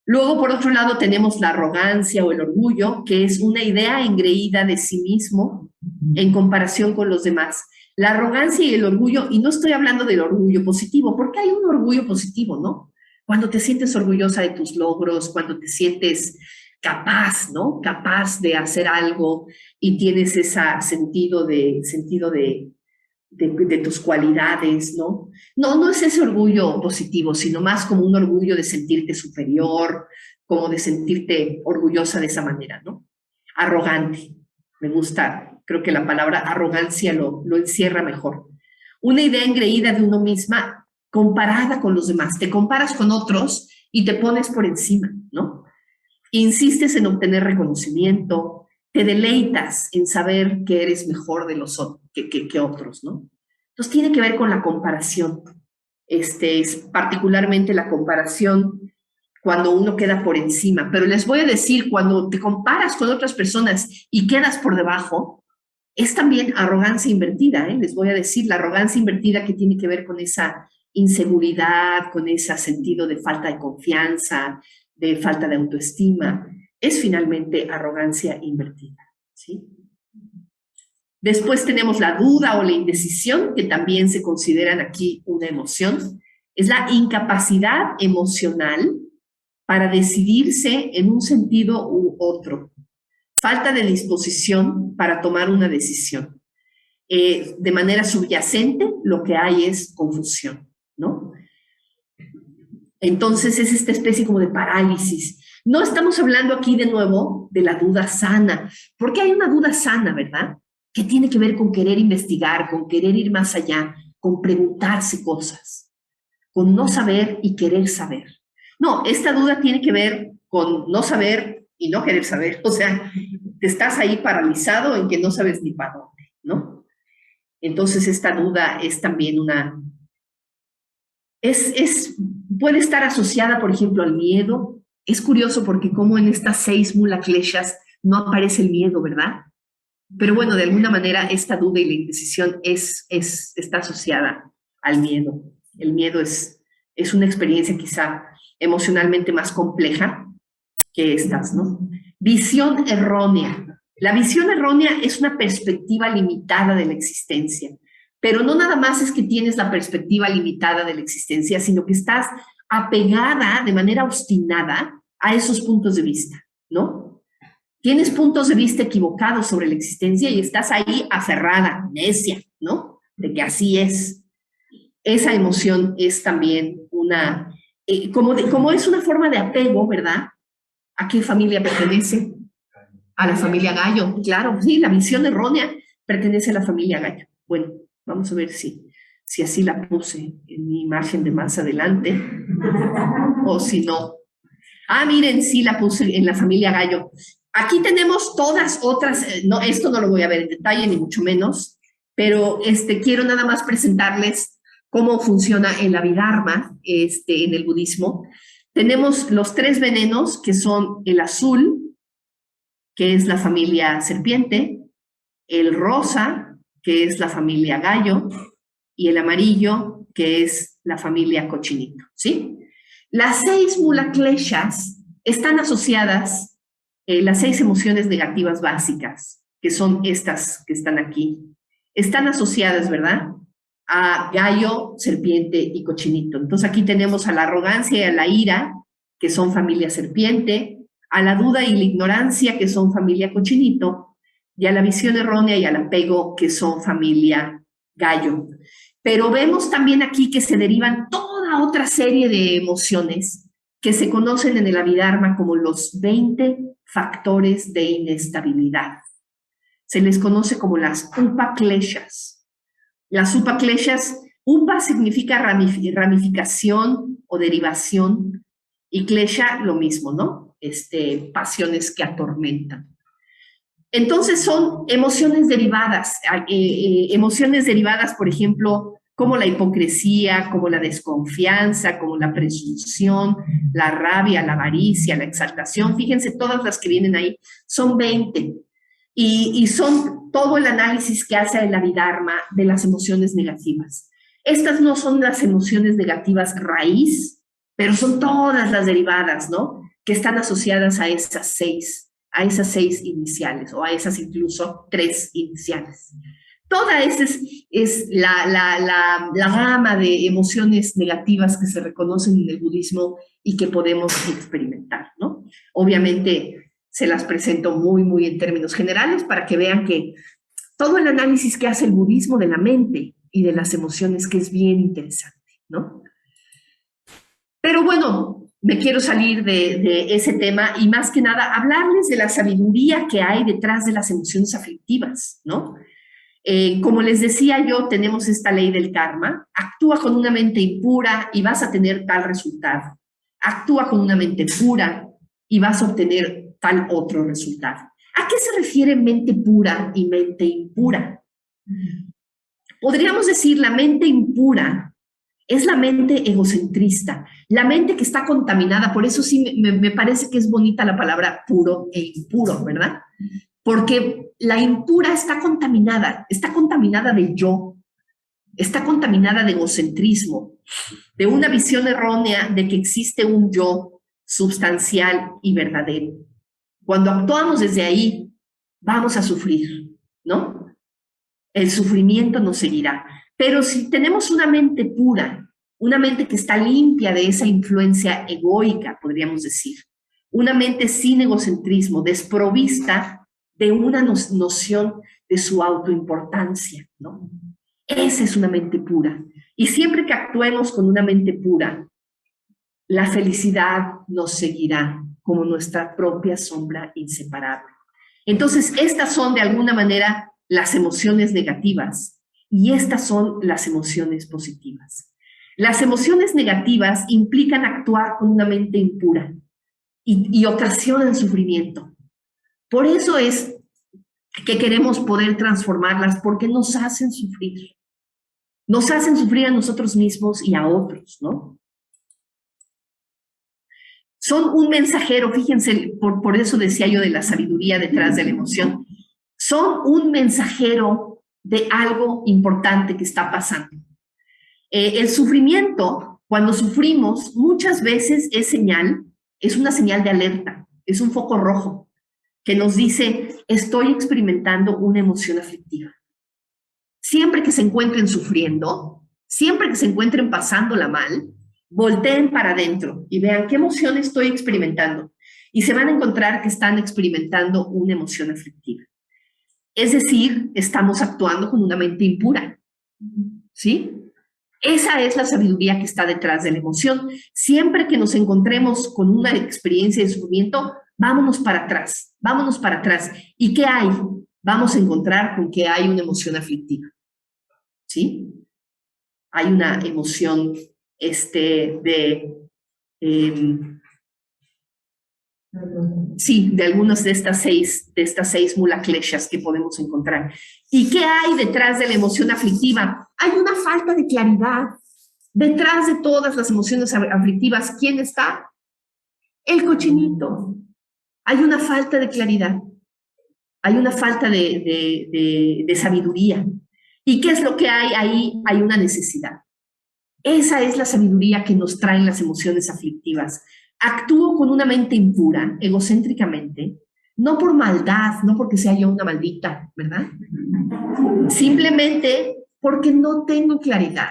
Luego, por otro lado, tenemos la arrogancia o el orgullo, que es una idea engreída de sí mismo en comparación con los demás. La arrogancia y el orgullo, y no estoy hablando del orgullo positivo, porque hay un orgullo positivo, ¿no? Cuando te sientes orgullosa de tus logros, cuando te sientes capaz, ¿no? Capaz de hacer algo y tienes ese sentido de tus cualidades, ¿no? No es ese orgullo positivo, sino más como un orgullo de sentirte superior, como de sentirte orgullosa de esa manera, ¿no? Arrogante, me gusta, creo que la palabra arrogancia lo encierra mejor. Una idea engreída de uno misma comparada con los demás, te comparas con otros y te pones por encima, ¿no? Insistes en obtener reconocimiento, te deleitas en saber que eres mejor de los que otros, ¿no? Entonces tiene que ver con la comparación, es particularmente la comparación cuando uno queda por encima, pero les voy a decir, cuando te comparas con otras personas y quedas por debajo, es también arrogancia invertida, ¿eh? Les voy a decir, la arrogancia invertida que tiene que ver con esa inseguridad, con ese sentido de falta de confianza, de falta de autoestima, es finalmente arrogancia invertida, ¿sí? Después tenemos la duda o la indecisión, que también se consideran aquí una emoción. Es la incapacidad emocional para decidirse en un sentido u otro. Falta de disposición para tomar una decisión. De manera subyacente, lo que hay es confusión, ¿no? Entonces es esta especie como de parálisis. No estamos hablando aquí de nuevo de la duda sana, porque hay una duda sana, ¿verdad? Que tiene que ver con querer investigar, con querer ir más allá, con preguntarse cosas, con no saber y querer saber. No, esta duda tiene que ver con no saber y no querer saber. O sea, te estás ahí paralizado en que no sabes ni para dónde, ¿no? Entonces esta duda es también una... puede estar asociada, por ejemplo, al miedo. Es curioso porque como en estas 6 mula kleshas no aparece el miedo, ¿verdad? Pero bueno, de alguna manera esta duda y la indecisión está asociada al miedo. El miedo es una experiencia quizá emocionalmente más compleja que estas, ¿no? Visión errónea. La visión errónea es una perspectiva limitada de la existencia, pero no nada más es que tienes la perspectiva limitada de la existencia, sino que estás apegada de manera obstinada a esos puntos de vista, ¿no? Tienes puntos de vista equivocados sobre la existencia y estás ahí aferrada, necia, ¿no? De que así es. Esa emoción es también una, como es una forma de apego, ¿verdad? ¿A qué familia pertenece? A la familia Gallo, claro, sí, la visión errónea pertenece a la familia Gallo. Bueno, vamos a ver si así la puse en mi imagen de más adelante, o si no. Ah, miren, sí la puse en la familia Gallo. Aquí tenemos todas otras, no, esto no lo voy a ver en detalle, ni mucho menos, pero quiero nada más presentarles cómo funciona el Abhidharma, en el budismo. Tenemos los 3 venenos, que son el azul, que es la familia serpiente, el rosa, que es la familia gallo, y el amarillo, que es la familia cochinito, ¿sí? Las 6 mula kleshas están asociadas, las 6 emociones negativas básicas, que son estas que están aquí, están asociadas, ¿verdad?, a gallo, serpiente y cochinito. Entonces aquí tenemos a la arrogancia y a la ira, que son familia serpiente, a la duda y la ignorancia, que son familia cochinito, y a la visión errónea y al apego, que son familia gallo. Pero vemos también aquí que se derivan toda otra serie de emociones que se conocen en el Abhidharma como los 20 factores de inestabilidad. Se les conoce como las upakleshas. Las upakleshas Upa significa ramificación o derivación, y klesha lo mismo, ¿no? Pasiones que atormentan. Entonces son emociones derivadas, por ejemplo, como la hipocresía, como la desconfianza, como la presunción, la rabia, la avaricia, la exaltación. Fíjense, todas las que vienen ahí son 20 y son todo el análisis que hace el Abhidharma de las emociones negativas. Estas no son las emociones negativas raíz, pero son todas las derivadas, ¿no? Que están asociadas a esas seis iniciales, o a esas incluso 3 iniciales. Toda esa es la gama de emociones negativas que se reconocen en el budismo y que podemos experimentar, ¿no? Obviamente se las presento muy en términos generales para que vean que todo el análisis que hace el budismo de la mente y de las emociones, que es bien interesante, ¿no? Pero bueno, me quiero salir de ese tema y más que nada hablarles de la sabiduría que hay detrás de las emociones aflictivas, ¿no? Como les decía yo, tenemos esta ley del karma: actúa con una mente impura y vas a tener tal resultado. Actúa con una mente pura y vas a obtener tal otro resultado. ¿A qué se refiere mente pura y mente impura? Podríamos decir la mente impura es la mente egocentrista, la mente que está contaminada. Por eso sí me parece que es bonita la palabra puro e impuro, ¿verdad? Porque la impura está contaminada de yo, está contaminada de egocentrismo, de una visión errónea de que existe un yo substancial y verdadero. Cuando actuamos desde ahí, vamos a sufrir, ¿no? El sufrimiento nos seguirá. Pero si tenemos una mente pura, una mente que está limpia de esa influencia egoica, podríamos decir, una mente sin egocentrismo, desprovista de una noción de su autoimportancia, ¿no? Esa es una mente pura. Y siempre que actuemos con una mente pura, la felicidad nos seguirá como nuestra propia sombra inseparable. Entonces, estas son de alguna manera las emociones negativas y estas son las emociones positivas. Las emociones negativas implican actuar con una mente impura y ocasionan sufrimiento. Por eso es que queremos poder transformarlas, porque nos hacen sufrir. Nos hacen sufrir a nosotros mismos y a otros, ¿no? Son un mensajero, fíjense, por eso decía yo de la sabiduría detrás de la emoción. Son un mensajero de algo importante que está pasando. El sufrimiento, cuando sufrimos, muchas veces es una señal de alerta, es un foco rojo que nos dice: estoy experimentando una emoción aflictiva. Siempre que se encuentren sufriendo, siempre que se encuentren pasándola mal, volteen para adentro y vean qué emoción estoy experimentando. Y se van a encontrar que están experimentando una emoción aflictiva. Es decir, estamos actuando con una mente impura, ¿sí? Esa es la sabiduría que está detrás de la emoción. Siempre que nos encontremos con una experiencia de sufrimiento, vámonos para atrás, vámonos para atrás. ¿Y qué hay? Vamos a encontrar con que hay una emoción aflictiva, ¿sí? Hay una emoción de algunas de estas seis mula kleshas que podemos encontrar. ¿Y qué hay detrás de la emoción aflictiva? Hay una falta de claridad. Detrás de todas las emociones aflictivas, ¿quién está? El cochinito. Hay una falta de claridad. Hay una falta de sabiduría. ¿Y qué es lo que hay ahí? Hay una necesidad. Esa es la sabiduría que nos traen las emociones aflictivas. Actúo con una mente impura, egocéntricamente, no por maldad, no porque sea yo una maldita, ¿verdad? Simplemente porque no tengo claridad,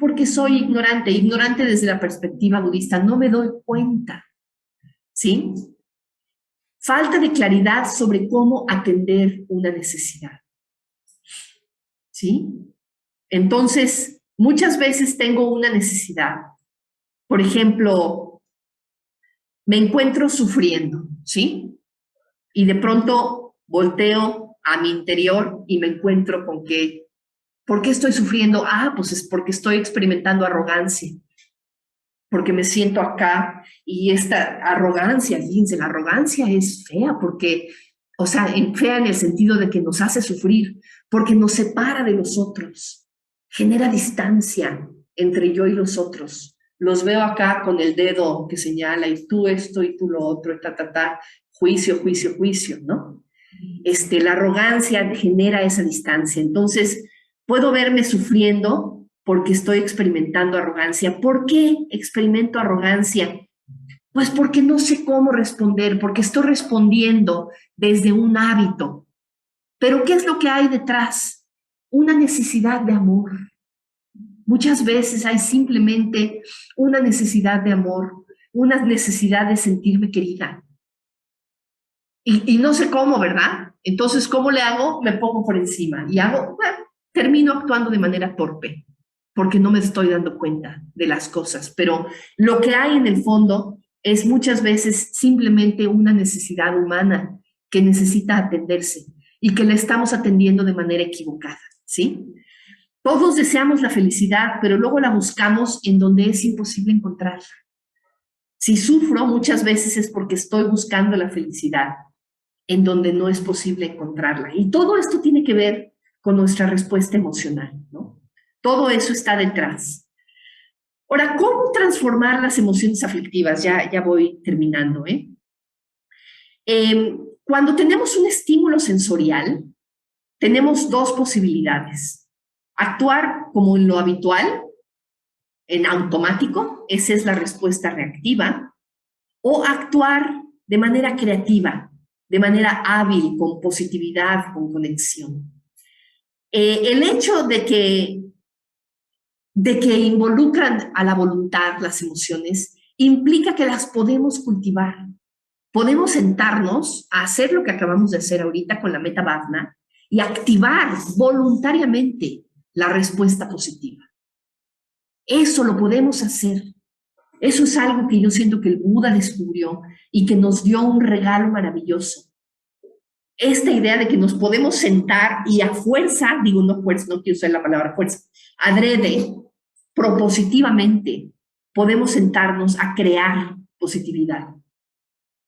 porque soy ignorante desde la perspectiva budista, no me doy cuenta, ¿sí? Falta de claridad sobre cómo atender una necesidad, ¿sí? Entonces, muchas veces tengo una necesidad. Por ejemplo, me encuentro sufriendo, ¿sí? Y de pronto volteo a mi interior y me encuentro con que ¿Por qué estoy sufriendo? Ah, pues es porque estoy experimentando arrogancia, porque me siento acá y esta arrogancia, fíjense, la arrogancia es fea porque, o sea, fea en el sentido de que nos hace sufrir, porque nos separa de los otros, genera distancia entre yo y los otros. Los veo acá con el dedo que señala y tú esto y tú lo otro, juicio, juicio, juicio, ¿no? La arrogancia genera esa distancia. Entonces, puedo verme sufriendo porque estoy experimentando arrogancia. ¿Por qué experimento arrogancia? Pues porque no sé cómo responder, porque estoy respondiendo desde un hábito. Pero ¿qué es lo que hay detrás? Una necesidad de amor. Muchas veces hay simplemente una necesidad de amor, una necesidad de sentirme querida. Y no sé cómo, ¿verdad? Entonces, ¿cómo le hago? Me pongo por encima y termino actuando de manera torpe, porque no me estoy dando cuenta de las cosas. Pero lo que hay en el fondo es muchas veces simplemente una necesidad humana que necesita atenderse y que la estamos atendiendo de manera equivocada, ¿sí? Todos deseamos la felicidad, pero luego la buscamos en donde es imposible encontrarla. Si sufro, muchas veces es porque estoy buscando la felicidad en donde no es posible encontrarla. Y todo esto tiene que ver con nuestra respuesta emocional, ¿no? Todo eso está detrás. Ahora, ¿cómo transformar las emociones aflictivas? Ya voy terminando, ¿eh? Cuando tenemos un estímulo sensorial, tenemos dos posibilidades. Actuar como en lo habitual, en automático, esa es la respuesta reactiva, o actuar de manera creativa, de manera hábil, con positividad, con conexión. El hecho de que involucran a la voluntad las emociones implica que las podemos cultivar. Podemos sentarnos a hacer lo que acabamos de hacer ahorita con la meta Bhavna y activar voluntariamente la respuesta positiva. Eso lo podemos hacer. Eso es algo que yo siento que el Buda descubrió y que nos dio un regalo maravilloso. Esta idea de que nos podemos sentar y a fuerza, digo no fuerza, no quiero usar la palabra fuerza, adrede, propositivamente, podemos sentarnos a crear positividad,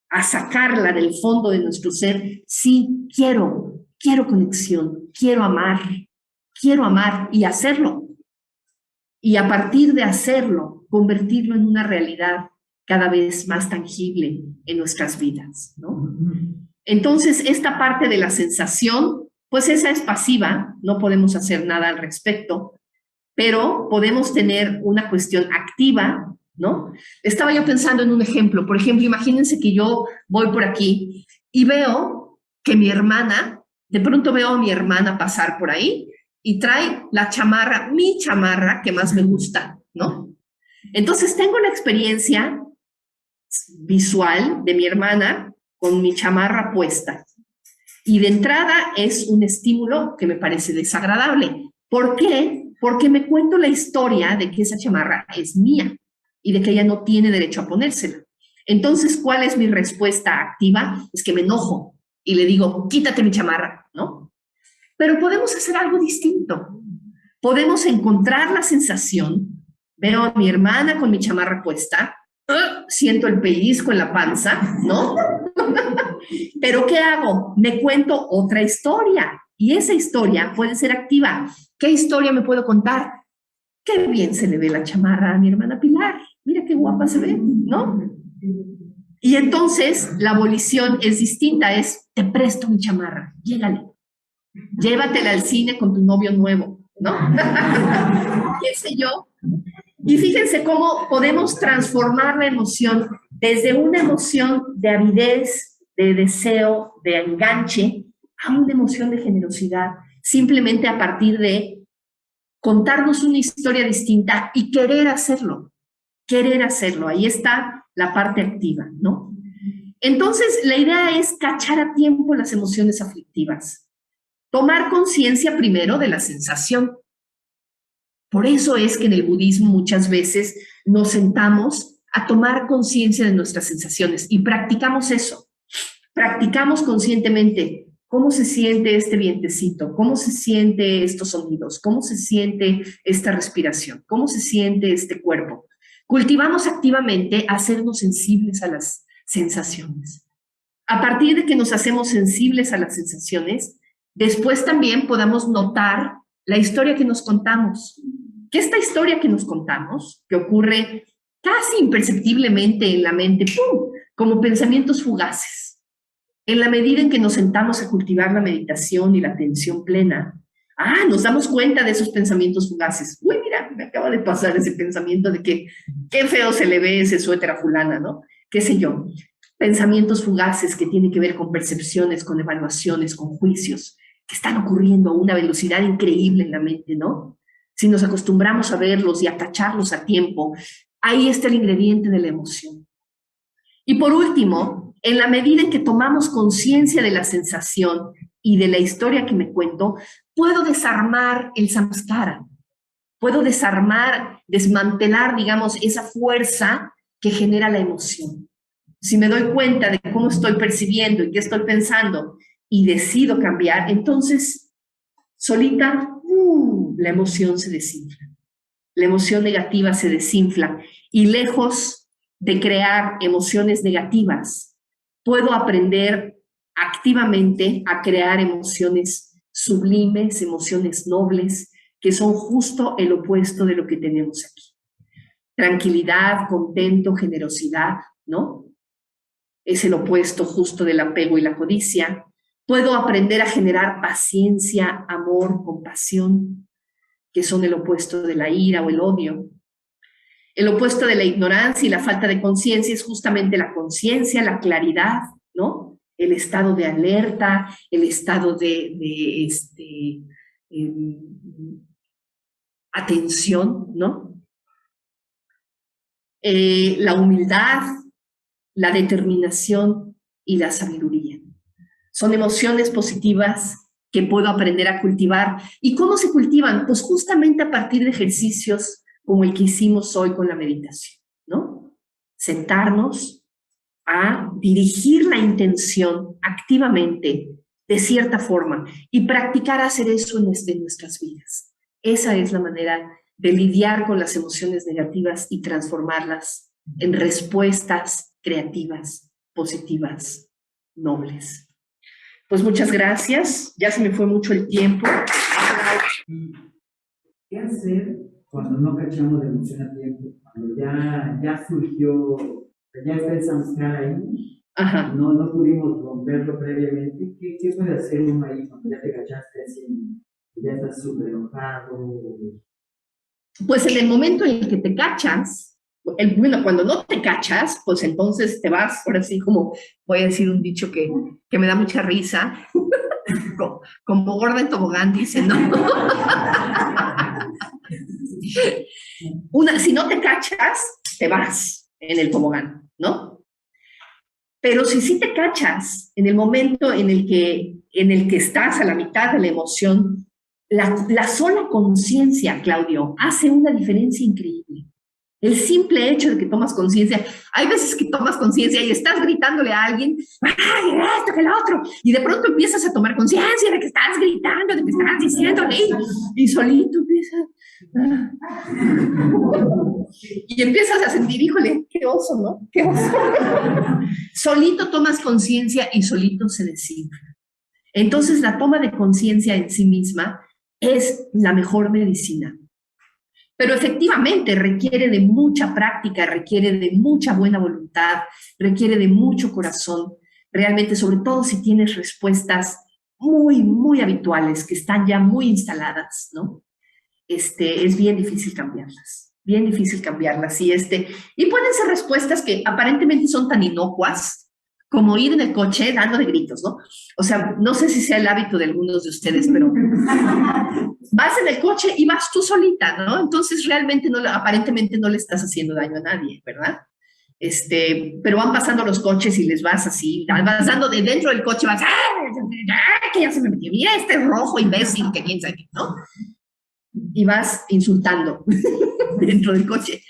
a sacarla del fondo de nuestro ser. Sí, quiero conexión, quiero amar y hacerlo. Y a partir de hacerlo, convertirlo en una realidad cada vez más tangible en nuestras vidas, ¿no? Entonces, esta parte de la sensación, pues esa es pasiva, no podemos hacer nada al respecto, pero podemos tener una cuestión activa, ¿no? Estaba yo pensando en un ejemplo. Por ejemplo, imagínense que yo voy por aquí y veo que de pronto veo a mi hermana pasar por ahí y trae mi chamarra que más me gusta, ¿no? Entonces tengo la experiencia visual de mi hermana con mi chamarra puesta. Y de entrada es un estímulo que me parece desagradable. ¿Por qué? Porque me cuento la historia de que esa chamarra es mía y de que ella no tiene derecho a ponérsela. Entonces, ¿cuál es mi respuesta activa? Es que me enojo y le digo, quítate mi chamarra, ¿no? Pero podemos hacer algo distinto. Podemos encontrar la sensación, veo a mi hermana con mi chamarra puesta, siento el pellizco en la panza, ¿no? Pero ¿qué hago? Me cuento otra historia y esa historia puede ser activa. ¿Qué historia me puedo contar? Qué bien se le ve la chamarra a mi hermana Pilar. Mira qué guapa se ve, ¿no? Y entonces la abolición es distinta, es te presto mi chamarra, llégale. Llévatela al cine con tu novio nuevo, ¿no? ¿Qué sé yo? Y fíjense cómo podemos transformar la emoción desde una emoción de avidez, de deseo, de enganche, a una emoción de generosidad, simplemente a partir de contarnos una historia distinta y querer hacerlo. Ahí está la parte activa, ¿no? Entonces, la idea es cachar a tiempo las emociones aflictivas. Tomar conciencia primero de la sensación. Por eso es que en el budismo muchas veces nos sentamos a tomar conciencia de nuestras sensaciones y practicamos eso. Practicamos conscientemente ¿Cómo se siente este vientecito? ¿Cómo se siente estos sonidos? ¿Cómo se siente esta respiración? ¿Cómo se siente este cuerpo? Cultivamos activamente hacernos sensibles a las sensaciones. A partir de que nos hacemos sensibles a las sensaciones, después también podamos notar la historia que nos contamos. Que esta historia que nos contamos, que ocurre casi imperceptiblemente en la mente, ¡pum!, como pensamientos fugaces. En la medida en que nos sentamos a cultivar la meditación y la atención plena, nos damos cuenta de esos pensamientos fugaces. Uy, mira, me acaba de pasar ese pensamiento de que qué feo se le ve ese suéter a fulana, ¿no? Qué sé yo. Pensamientos fugaces que tienen que ver con percepciones, con evaluaciones, con juicios, que están ocurriendo a una velocidad increíble en la mente, ¿no? Si nos acostumbramos a verlos y a cacharlos a tiempo, ahí está el ingrediente de la emoción. Y por último, en la medida en que tomamos conciencia de la sensación y de la historia que me cuento, puedo desarmar el samskara, puedo desmantelar, digamos, esa fuerza que genera la emoción. Si me doy cuenta de cómo estoy percibiendo y qué estoy pensando y decido cambiar, entonces solita la emoción se desinfla. La emoción negativa se desinfla y lejos de crear emociones negativas, puedo aprender activamente a crear emociones sublimes, emociones nobles, que son justo el opuesto de lo que tenemos aquí. Tranquilidad, contento, generosidad, ¿no? Es el opuesto justo del apego y la codicia. Puedo aprender a generar paciencia, amor, compasión, que son el opuesto de la ira o el odio. El opuesto de la ignorancia y la falta de conciencia es justamente la conciencia, la claridad, ¿no? El estado de alerta, el estado de atención, ¿no? La humildad, la determinación y la sabiduría. Son emociones positivas que puedo aprender a cultivar. ¿Y cómo se cultivan? Pues justamente a partir de ejercicios como el que hicimos hoy con la meditación, ¿no? Sentarnos a dirigir la intención activamente, de cierta forma, y practicar hacer eso en nuestras vidas. Esa es la manera de lidiar con las emociones negativas y transformarlas en respuestas creativas, positivas, nobles. Pues muchas gracias, ya se me fue mucho el tiempo. ¿Qué hacer cuando no cachamos la emoción a tiempo? Cuando ya surgió, ya está el samskara ahí, Ajá. no pudimos romperlo previamente. ¿Qué puede hacer uno ahí cuando ya te cachaste así, ya estás súper enojado? Pues en el momento en el que te cachas, bueno, cuando no te cachas, pues entonces te vas, ahora sí, como voy a decir un dicho que me da mucha risa, como gorda en tobogán, dice, ¿no? Si no te cachas, te vas en el tobogán, ¿no? Pero si sí te cachas en el momento en el que estás a la mitad de la emoción, la sola conciencia, Claudio, hace una diferencia increíble. El simple hecho de que tomas conciencia, hay veces que tomas conciencia y estás gritándole a alguien, ¡ay, esto que lo otro! Y de pronto empiezas a tomar conciencia de que estás gritando, de que estás diciéndole, y solito empiezas. Y empiezas a sentir, híjole, qué oso, ¿no? Qué oso. Solito tomas conciencia y solito se desinfla. Entonces, la toma de conciencia en sí misma es la mejor medicina. Pero efectivamente requiere de mucha práctica, requiere de mucha buena voluntad, requiere de mucho corazón, realmente, sobre todo si tienes respuestas muy, muy habituales, que están ya muy instaladas, ¿no? Es bien difícil cambiarlas, bien difícil cambiarlas. Y pueden ser respuestas que aparentemente son tan inocuas, como ir en el coche dando de gritos, ¿no? O sea, no sé si sea el hábito de algunos de ustedes, pero vas en el coche y vas tú solita, ¿no? Entonces realmente aparentemente no le estás haciendo daño a nadie, ¿verdad? Pero van pasando los coches y les vas así, vas dando de dentro del coche, vas, que ya se me metió, mira este rojo imbécil, que quién sabe qué, ¿no? Y vas insultando dentro del coche.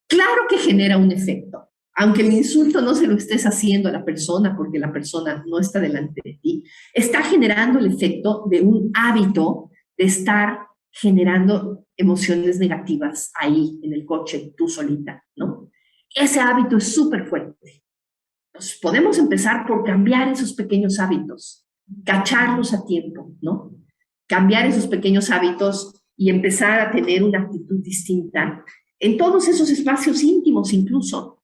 Claro que genera un efecto. Aunque el insulto no se lo estés haciendo a la persona porque la persona no está delante de ti, está generando el efecto de un hábito de estar generando emociones negativas ahí en el coche, tú solita, ¿no? Ese hábito es súper fuerte. Pues podemos empezar por cambiar esos pequeños hábitos, cacharlos a tiempo, ¿no? Cambiar esos pequeños hábitos y empezar a tener una actitud distinta en todos esos espacios íntimos incluso,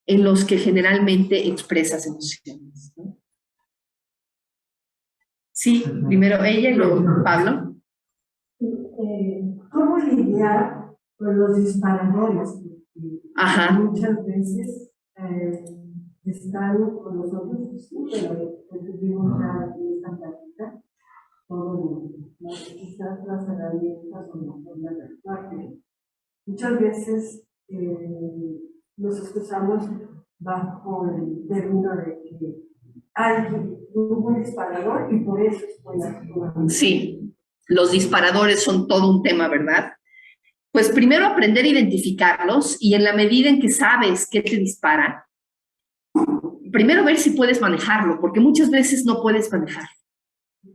en los que generalmente expresas emociones, ¿no? Sí, primero ella y luego Pablo. ¿Cómo lidiar con los disparadores? Ajá. Muchas veces están con nosotros, pero tuvimos ya esta plática, todo quizás las herramientas o la forma de actuar. Muchas veces nos excusamos bajo el término de que alguien tuvo un disparador y por eso estoy actuando. Sí, los disparadores son todo un tema, ¿verdad? Pues primero aprender a identificarlos y en la medida en que sabes qué te dispara, primero ver si puedes manejarlo, porque muchas veces no puedes manejar.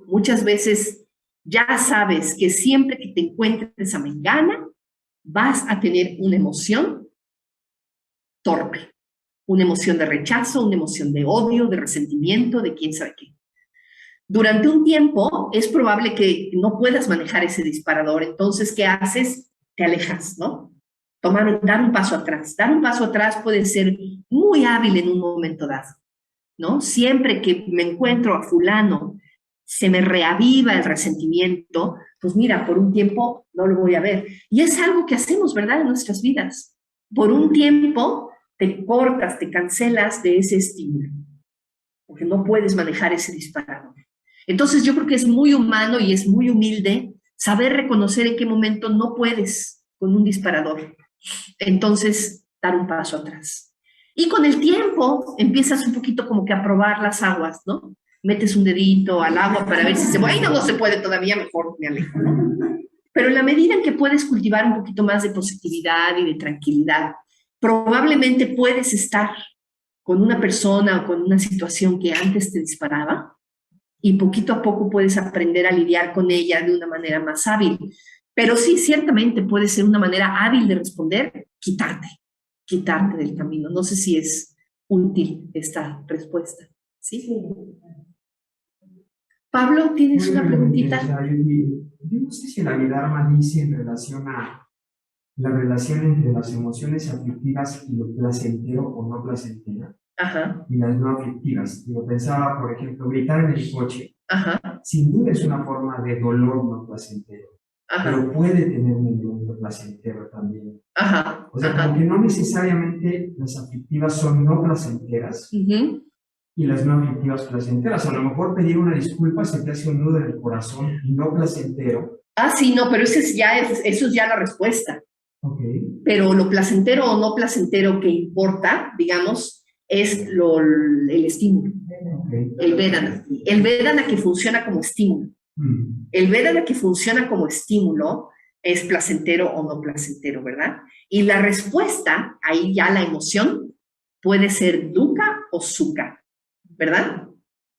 Muchas veces ya sabes que siempre que te encuentres a Mengana, vas a tener una emoción torpe, una emoción de rechazo, una emoción de odio, de resentimiento, de quién sabe qué. Durante un tiempo es probable que no puedas manejar ese disparador, entonces, ¿qué haces? Te alejas, ¿no? Dar un paso atrás. Dar un paso atrás puede ser muy hábil en un momento dado, ¿no? Siempre que me encuentro a fulano, se me reaviva el resentimiento, pues mira, por un tiempo no lo voy a ver. Y es algo que hacemos, ¿verdad?, en nuestras vidas. Por un tiempo te cortas, te cancelas de ese estímulo, porque no puedes manejar ese disparador. Entonces yo creo que es muy humano y es muy humilde saber reconocer en qué momento no puedes con un disparador. Entonces, dar un paso atrás. Y con el tiempo empiezas un poquito como que a probar las aguas, ¿no? Metes un dedito al agua para ver si se puede. Ay, no se puede todavía, mejor me alejo, ¿no? Pero en la medida en que puedes cultivar un poquito más de positividad y de tranquilidad, probablemente puedes estar con una persona o con una situación que antes te disparaba y poquito a poco puedes aprender a lidiar con ella de una manera más hábil. Pero sí, ciertamente puede ser una manera hábil de responder, quitarte del camino. No sé si es útil esta respuesta. ¿Sí? Pablo, ¿tienes una preguntita? Yo no sé si la Abhidharma dice en relación a la relación entre las emociones aflictivas y lo placentero o no placentero. Ajá. Y las no aflictivas. Yo pensaba, por ejemplo, gritar en el coche. Ajá. Sin duda es una forma de dolor no placentero. Ajá. Pero puede tener un elemento placentero también. Ajá. O sea, como que no necesariamente las aflictivas son no placenteras y las no aflictivas placenteras. A lo mejor pedir una disculpa se te hace un nudo en el corazón y no placentero. Ah, sí, no, pero eso es ya la respuesta. Okay. Pero lo placentero o no placentero que importa, digamos, es el estímulo. Okay. El Vedana. El Vedana que funciona como estímulo. El Vedana que funciona como estímulo es placentero o no placentero, ¿verdad? Y la respuesta, ahí ya la emoción, puede ser dukkha o sukha, ¿verdad?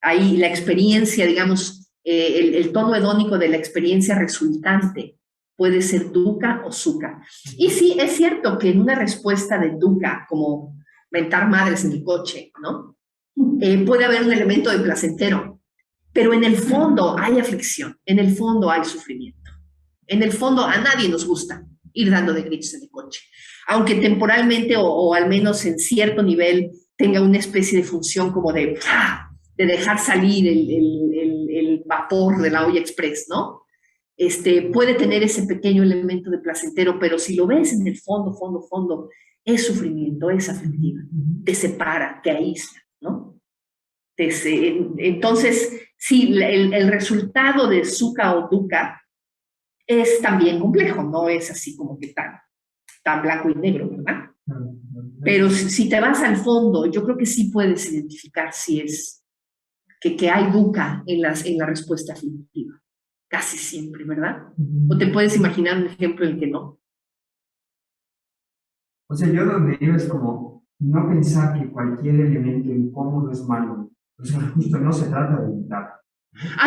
Ahí la experiencia, digamos, el tono hedónico de la experiencia resultante puede ser dukkha o sukha. Y sí, es cierto que en una respuesta de dukkha, como mentar madres en el coche, ¿no? Puede haber un elemento de placentero, pero en el fondo hay aflicción, en el fondo hay sufrimiento. En el fondo a nadie nos gusta ir dando de gritos en el coche, aunque temporalmente o al menos en cierto nivel tenga una especie de función como de dejar salir el vapor de la olla express, ¿no? Puede tener ese pequeño elemento de placentero, pero si lo ves en el fondo, es sufrimiento, es aflictiva, te separa, te aísla, ¿no? Entonces, sí, el resultado de sukha o dukkha es también complejo, no es así como que tan blanco y negro, ¿verdad? Pero si te vas al fondo, yo creo que sí puedes identificar si es que hay dukkha en la respuesta aflictiva. Casi siempre, ¿verdad? ¿O te puedes imaginar un ejemplo en el que no? O sea, yo donde iba es como, no pensar que cualquier elemento incómodo es malo. O sea, justo no se trata de evitar.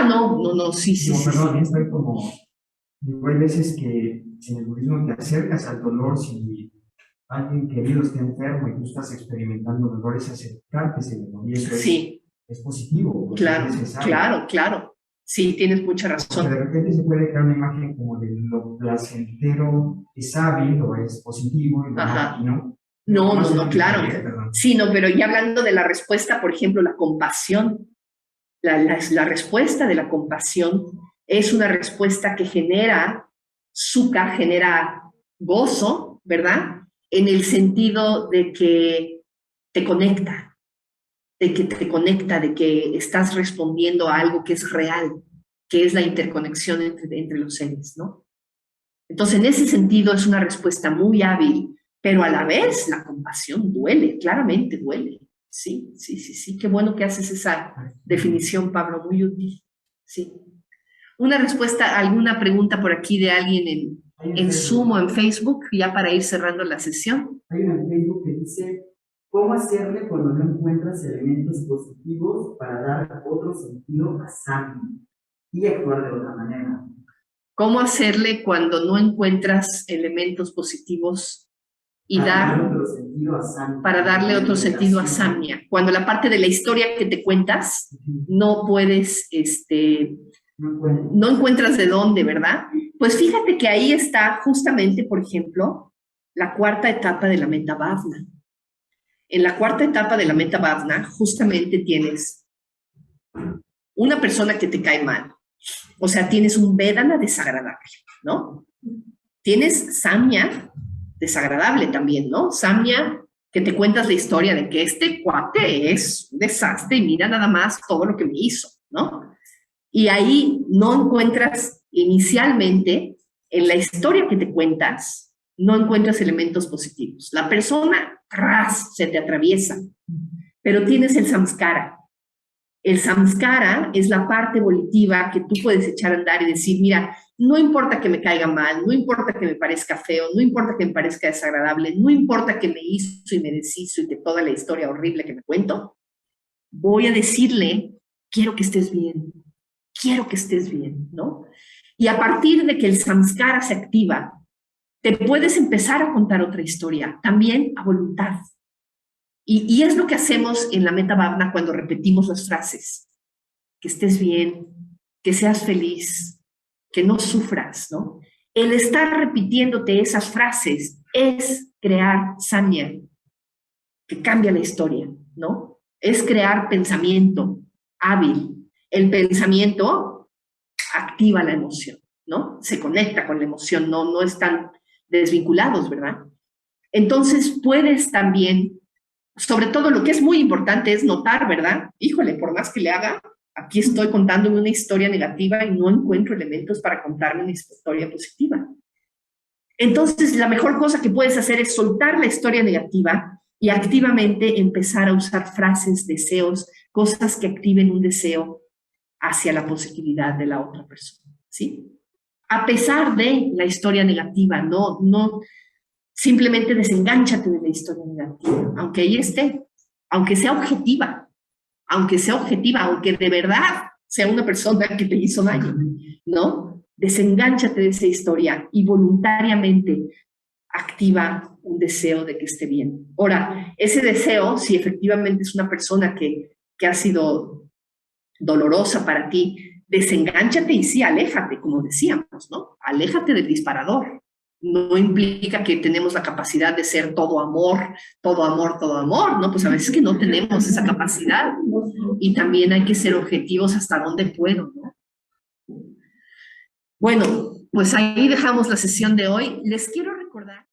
No, sí, sí, No, sí. perdón, estoy como... Digo, hay veces que en el budismo te acercas al dolor si alguien querido está enfermo y tú estás experimentando dolor, es acercarte a ese dolor. Y eso Sí, es positivo, claro, es necesario. claro. Sí, tienes mucha razón. Porque de repente se puede crear una imagen como de lo placentero es hábil o es positivo y no. No, claro. Sí, no, pero ya hablando de la respuesta, por ejemplo, la compasión, la respuesta de la compasión es una respuesta que genera sukha, genera gozo, ¿verdad? En el sentido de que te conecta, de que estás respondiendo a algo que es real, que es la interconexión entre los seres, ¿no? Entonces, en ese sentido es una respuesta muy hábil, pero a la vez la compasión duele, claramente duele. Sí. Qué bueno que haces esa definición, Pablo, muy útil. Sí. Una respuesta, alguna pregunta por aquí de alguien en Zoom o en Facebook, ya para ir cerrando la sesión. Hay una en Facebook que dice, ¿cómo hacerle cuando no encuentras elementos positivos para dar otro sentido a Sammy y actuar de otra manera? ¿Cómo hacerle cuando no encuentras elementos positivos y para darle otro sentido a Samya? Cuando la parte de la historia que te cuentas no puedes, no encuentras de dónde, ¿verdad? Pues fíjate que ahí está justamente, por ejemplo, la cuarta etapa de la Metta Bhavana. En la cuarta etapa de la Metta Bhavana justamente tienes una persona que te cae mal. O sea, tienes un Vedana desagradable, ¿no? Tienes Samya desagradable también, ¿no? Samya, que te cuentas la historia de que este cuate es un desastre y mira nada más todo lo que me hizo, ¿no? Y ahí no encuentras inicialmente, en la historia que te cuentas, no encuentras elementos positivos. La persona, ras, se te atraviesa, pero tienes el samskara. El samskara es la parte volitiva que tú puedes echar a andar y decir, mira, no importa que me caiga mal, no importa que me parezca feo, no importa que me parezca desagradable, no importa que me hizo y me deshizo y que toda la historia horrible que me cuento, voy a decirle, quiero que estés bien, ¿no? Y a partir de que el samskara se activa, te puedes empezar a contar otra historia, también a voluntad. Y es lo que hacemos en la Metta Bhavana cuando repetimos las frases. Que estés bien, que seas feliz, que no sufras, ¿no? El estar repitiéndote esas frases es crear samya, que cambia la historia, ¿no? Es crear pensamiento hábil. El pensamiento activa la emoción, ¿no? Se conecta con la emoción, no están desvinculados, ¿verdad? Entonces puedes también, sobre todo lo que es muy importante es notar, ¿verdad? Híjole, por más que le haga, aquí estoy contándome una historia negativa y no encuentro elementos para contarme una historia positiva. Entonces, la mejor cosa que puedes hacer es soltar la historia negativa y activamente empezar a usar frases, deseos, cosas que activen un deseo hacia la positividad de la otra persona, ¿sí? A pesar de la historia negativa, no simplemente desengánchate de la historia negativa, aunque ahí esté, aunque sea objetiva, aunque de verdad sea una persona que te hizo daño, ¿no? Desengánchate de esa historia y voluntariamente activa un deseo de que esté bien. Ahora, ese deseo, si efectivamente es una persona que ha sido dolorosa para ti, desengánchate y sí, aléjate, como decíamos, ¿no? Aléjate del disparador. No implica que tenemos la capacidad de ser todo amor, ¿no? Pues a veces que no tenemos esa capacidad y también hay que ser objetivos hasta dónde puedo, ¿no? Bueno, pues ahí dejamos la sesión de hoy. Les quiero recordar